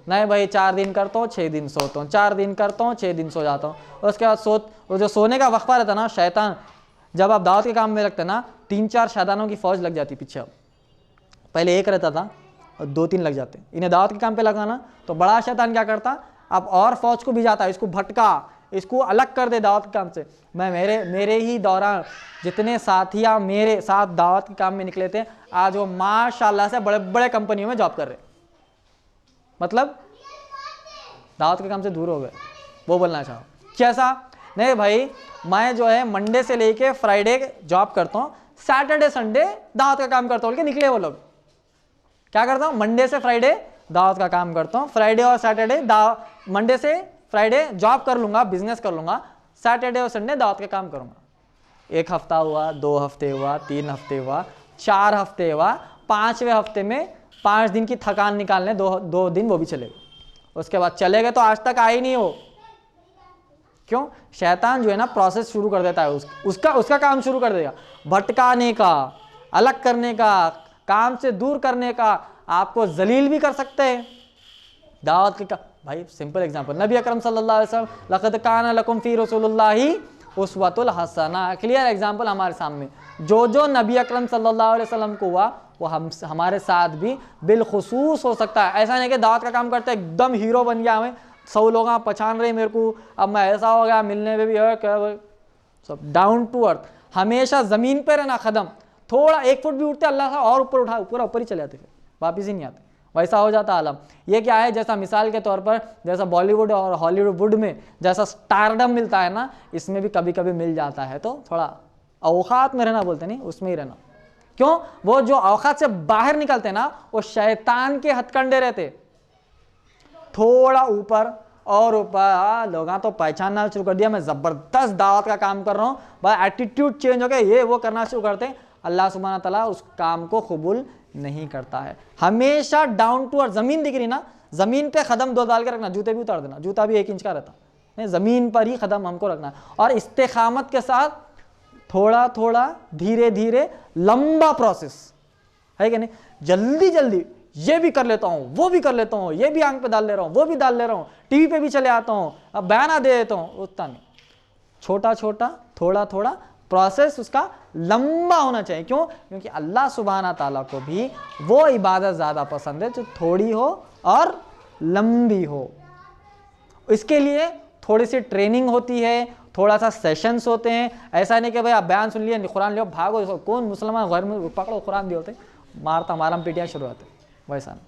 नहीं भाई 4 दिन करता हूँ 6 दिन सोता हूँ, 4 दिन करता हूँ 6 दिन सो जाता हूँ, उसके बाद वो जो सोने का वक्फा रहता ना, शैतान जब आप दावत के काम में लगते ना 3-4 शैतानों की फौज लग जाती पीछे। पहले एक रहता था और 2-3 लग जाते। इन्हें दावत के काम पे लगाना तो बड़ा शैतान क्या करता, अब और फौज को भी जाता है, इसको भटका, इसको अलग कर दे दावत के काम से। मैं मेरे ही दौरान जितने साथियाँ मेरे साथ दावत के काम में निकले थे आज वो माशाल्लाह से बड़े बड़े कंपनियों में जॉब कर रहे, मतलब दावत के काम से दूर हो गए। वो बोलना चाहो कैसा? नहीं भाई मैं जो है मंडे से लेके फ्राइडे जॉब करता हूँ, सैटरडे संडे दावत का काम करता हूँ। बोल के निकले वो लोग। क्या करता हूँ? मंडे से फ्राइडे दावत का काम करता हूँ, फ्राइडे और सैटरडे मंडे से फ्राइडे जॉब कर लूँगा, बिजनेस कर लूँगा, सैटरडे और संडे दावत का काम करूँगा। 1 हफ्ता हुआ, 2 हफ्ते हुआ, 3 हफ्ते हुआ, 4 हफ्ते हुआ, 5वें हफ्ते में 5 दिन की थकान निकालने 2 दिन वो भी चले गए। उसके बाद चले गए तो आज तक आए नहीं हो। क्यों? शैतान जो है ना प्रोसेस शुरू कर देता है, उसका काम शुरू कर देगा, भटकाने का, अलग करने का, काम से दूर करने का। आपको जलील भी कर सकते हैं दावत के भाई सिंपल एग्जांपल, नबी अकरम सल्लल्लाहु अलैहि वसल्लम लक़द कान लकुम फी रसूलिल्लाहि उस्वतुल हसना, क्लियर एग्जांपल हमारे सामने। जो नबी अकरम सल्लल्लाहु अलैहि वसल्लम को हुआ वो हमारे साथ भी बिलखुसूस हो सकता है। ऐसा नहीं कि दावत का काम करते एकदम हीरो बन गया, हमें 100 लोग पहचान रहे मेरे को, अब मैं ऐसा हो गया, मिलने में भी है क्या, सब डाउन टू अर्थ, हमेशा ज़मीन पर रहना, कदम थोड़ा 1 फुट भी उठते अल्लाह का और ऊपर उठा, पूरा ऊपर ही चले जाते, फिर वापिस ही नहीं आते, वैसा हो जाता आलम। ये क्या है, जैसा मिसाल के तौर पर जैसा बॉलीवुड और हॉलीवुड में जैसा स्टारडम मिलता है ना, इसमें भी कभी कभी मिल जाता है। तो थोड़ा औकात में रहना बोलते नहीं, उसमें ही रहना। क्यों? वो जो औकात से बाहर निकलते ना वो शैतान के हथकंडे रहते, थोड़ा ऊपर और ऊपर। लोग तो पहचानना शुरू कर दिया मैं ज़बरदस्त दावत का काम कर रहा हूँ, भाई एटीट्यूड चेंज हो गया, ये वो करना शुरू करते। अल्लाह सुब्हाना तआला उस काम को कबूल नहीं करता है। हमेशा डाउन टू अर्थ, ज़मीन दिख रही ना, ज़मीन पे कदम 2 डाल के रखना, जूते भी उतार देना, जूता भी 1 इंच का रहता नहीं, ज़मीन पर ही कदम हमको रखना है। और इस्तिकामत के साथ थोड़ा थोड़ा धीरे धीरे लंबा प्रोसेस है कि नहीं, जल्दी जल्दी ये भी कर लेता हूँ, वो भी कर लेता हूँ, ये भी आंख पे डाल ले रहा हूँ, वो भी डाल ले रहा हूँ, टीवी पे भी चले आता हूँ, अब बयाना दे देता हूँ, उतना नहीं, छोटा छोटा थोड़ा थोड़ा प्रोसेस उसका लंबा होना चाहिए। क्यों? क्योंकि अल्लाह सुब्हाना ताला को भी वो इबादत ज़्यादा पसंद है जो थोड़ी हो और लंबी हो। इसके लिए थोड़ी सी ट्रेनिंग होती है, थोड़ा सा सेशंस होते हैं। ऐसा नहीं कि भाई आप बयान सुन लिए कुरान लियो भागो, कौन मुसलमान गैर पकड़ो कुरान दिए होते, मारता मारम पीटियाँ शुरू होते, वैसा नहीं।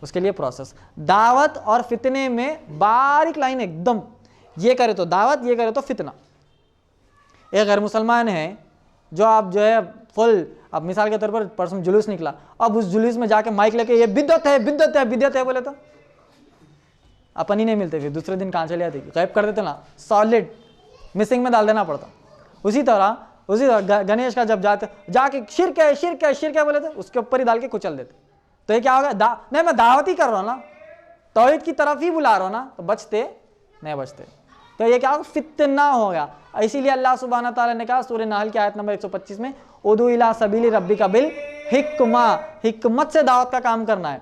उसके लिए प्रोसेस, दावत और फितने में बारीक लाइन एकदम, ये करे तो दावत, ये करे तो फितना। एक गैर मुसलमान है जो आप जो है फुल, अब मिसाल के तौर पर परसों जुलूस निकला, अब उस जुलूस में जाके माइक लेके ये बिद्दत है बिद्दत है बिद्दत है बोले तो अपन ही नहीं मिलते, फिर दूसरे दिन कहाँ चले आते, गायब कर देते ना, सॉलिड मिसिंग में डाल देना पड़ता। उसी तरह गणेश का जब जाके शिर्क है शिर्क है शिर्क है बोले तो उसके ऊपर ही डाल के कुचल देते। तो ये क्या होगा, नहीं मैं दावत ही कर रहा हूँ ना, तौहीद की तरफ ही बुला रहा हूँ ना, तो बचते नहीं बचते। तो ये क्या होगा, फितना हो गया। इसीलिए अल्लाह सुब्हाना ताला ने कहा सूरह नाहल की आयत नंबर 125 में, उदू इला सबीली रब्बिका बिल हिक्मा, हिकमत से दावत का काम करना है।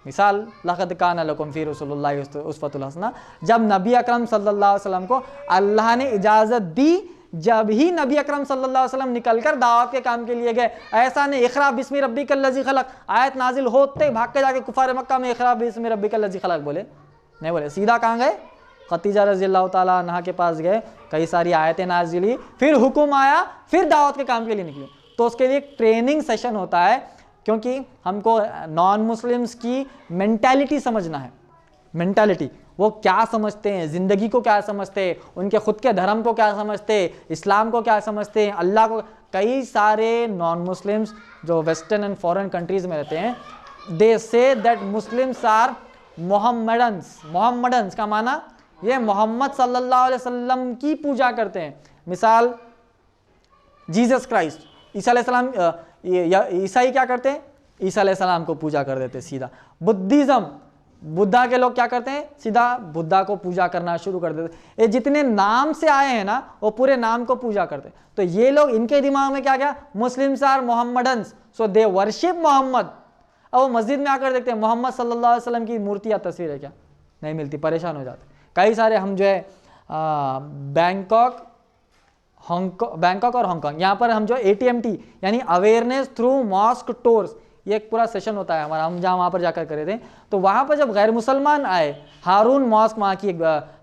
मिसाल, लक़द काना लकुम फ़ी रसूलिल्लाहि उस्वतुन हसना, जब नबी अकरम सल्लल्लाहु अलैहि वसल्लम को अल्लाह ने इजाज़त दी, जब ही नबी अकरम सल्लल्लाहु अलैहि वसल्लम निकलकर दावत के काम के लिए गए। ऐसा नहीं इक़रा बिस्मि रब्बिकल लज़ी खलक़ आयत नाजिल होते भाग के जाके कुफार मक्का में इक़रा बिस्मि रब्बिकल लज़ी खलक़ बोले, नहीं बोले, सीधा कहाँ गए, खदीजा रज़ियल्लाहु ताला अन्हा के पास गए, कई सारी आयतें नाजिल हुई, फिर हुक्म आया, फिर दावत के काम के लिए निकले। तो उसके लिए एक ट्रेनिंग सेशन होता है, क्योंकि हमको नॉन मुस्लिम्स की मेंटालिटी समझना है। मेंटालिटी, वो क्या समझते हैं, ज़िंदगी को क्या समझते हैं, उनके खुद के धर्म को क्या समझते हैं, इस्लाम को क्या समझते हैं, अल्लाह को। कई सारे नॉन मुस्लिम्स जो वेस्टर्न एंड फॉरेन कंट्रीज में रहते हैं, they say that Muslims are Mohammedans. Mohammedans का माना ये मोहम्मद सल्लल्लाहु अलैहि वसल्लम की पूजा करते हैं। मिसाल, जीसस क्राइस्ट, ईसा अलैहिस्सलाम, ईसाई क्या करते हैं, ईसा अलैहिस्सलाम को पूजा कर देते सीधा। बुद्धिज़्म, बुद्धा के लोग क्या करते हैं, सीधा बुद्धा को पूजा करना शुरू कर देते। ये जितने नाम से आए हैं ना, वो पूरे नाम को पूजा करते। तो ये लोग, इनके दिमाग में क्या क्या, Muslims are Mohammedans, so they worship Mohammad. अब वो मस्जिद में आकर देखते हैं मोहम्मद सल्लल्लाहु अलैहि वसल्लम की मूर्ति या तस्वीर है क्या, नहीं मिलती, परेशान हो जाते। कई सारे हम जो है बैंकॉक और हांगकांग, यहाँ पर हम जो ATMT यानी अवेयरनेस थ्रू मॉस्क टूर्स, ये एक पूरा सेशन होता है हमारा, हम जहाँ वहाँ पर जाकर करे थे। तो वहाँ पर जब गैर मुसलमान आए, हारून मॉस्क वहाँ की,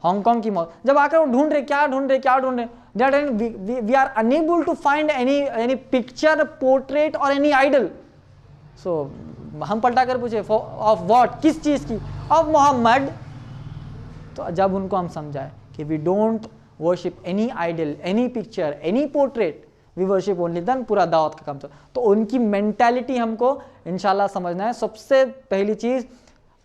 हांगकांग की मॉस्क, जब आकर वो ढूंढ रहे क्या ढूंढ रहे, we are unable to find any picture, portrait और एनी आइडल। सो हम पलटा कर पूछे ऑफ व्हाट, किस चीज़ की, ऑफ मोहम्मद। तो जब उनको हम समझाए कि we don't worship any idol, any picture, any portrait, we worship only, then पूरा दावत का काम चल। तो उनकी मेंटालिटी हमको इंशाल्लाह समझना है। सबसे पहली चीज़,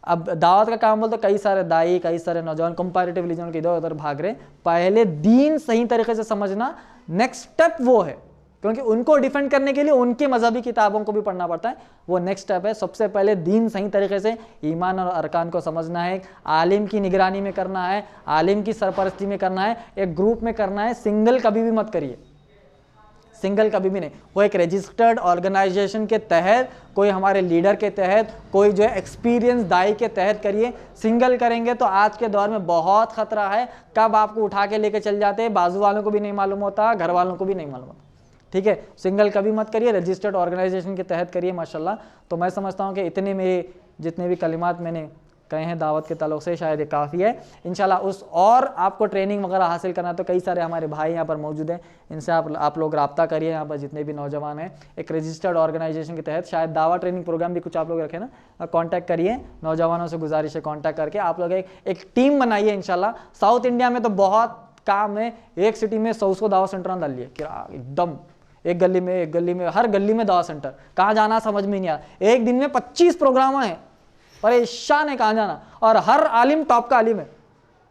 अब दावत का काम बोलते कई सारे दाई, कई सारे नौजवान कंपैरेटिव रिलीजन के इधर उधर भाग रहे, पहले दीन सही तरीके से समझना नेक्स्ट स्टेप वो है, क्योंकि उनको डिफेंड करने के लिए उनके मजहबी किताबों को भी पढ़ना पड़ता है, वो नेक्स्ट स्टेप है। सबसे पहले दीन सही तरीके से ईमान और अरकान को समझना है, आलिम की निगरानी में करना है, आलिम की सरपरस्ती में करना है, एक ग्रुप में करना है, सिंगल कभी भी मत करिए, सिंगल कभी भी नहीं। कोई एक रजिस्टर्ड ऑर्गेनाइजेशन के तहत, कोई हमारे लीडर के तहत, कोई जो है एक्सपीरियंस दाई के तहत करिए। सिंगल करेंगे तो आज के दौर में बहुत खतरा है, कब आपको उठा के लेके चल जाते हैं, बाजू वालों को भी नहीं मालूम होता, घर वालों को भी नहीं मालूम होता। ठीक है, सिंगल कभी मत करिए, रजिस्टर्ड ऑर्गेनाइजेशन के तहत करिए माशाल्लाह। तो मैं समझता हूँ कि इतने मेरे जितने भी कलिमात मैंने कहे हैं दावत के ताल्लुक़ से, शायद ये काफ़ी है इंशाल्लाह। उस और आपको ट्रेनिंग वगैरह हासिल करना तो कई सारे हमारे भाई यहाँ पर मौजूद हैं, इनसे आप लोग रब्ता करिए। यहाँ पर जितने भी नौजवान हैं, एक रजिस्टर्ड ऑर्गेनाइजेशन के तहत शायद दावा ट्रेनिंग प्रोग्राम भी कुछ आप लोग रखें ना, कांटेक्ट करिए, नौजवानों से गुजारिश है कांटेक्ट करके आप लोग एक टीम बनाइए इंशाल्लाह। साउथ इंडिया में तो बहुत काम है, एक सिटी में 100 दावा सेंटर डाल लिए एकदम, एक गली में हर गली में दावा सेंटर, कहाँ जाना समझ में नहीं आ रहा। एक दिन में 25 प्रोग्राम है, परेशान है कहाँ जाना, और हर आलिम टॉप का आलिम है,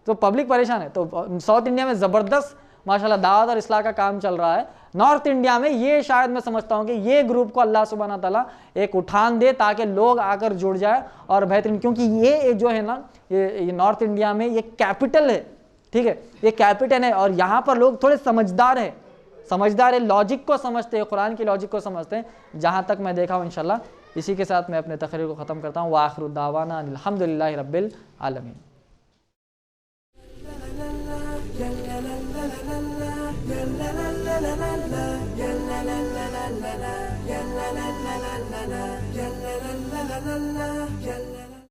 तो पब्लिक परेशान है। तो साउथ इंडिया में ज़बरदस्त माशाल्लाह दावत और इस्लाह का काम चल रहा है। नॉर्थ इंडिया में ये शायद मैं समझता हूँ कि ये ग्रुप को अल्लाह सुब्हाना ताला एक उठान दे ताकि लोग आकर जुड़ जाए और बेहतरीन, क्योंकि ये जो है ना, ये नॉर्थ इंडिया में ये कैपिटल है, ठीक है, ये कैपिटल है, और यहाँ पर लोग थोड़े समझदार है, लॉजिक को समझते हैं, कुरान की लॉजिक को समझते हैं, जहाँ तक मैं देखा हूँ इंशाल्लाह। इसी के साथ मैं अपने तकरीर को ख़त्म करता हूँ। वाखिरु दावाना अल्हम्दुलिल्लाहि रब्बिल आलमीन।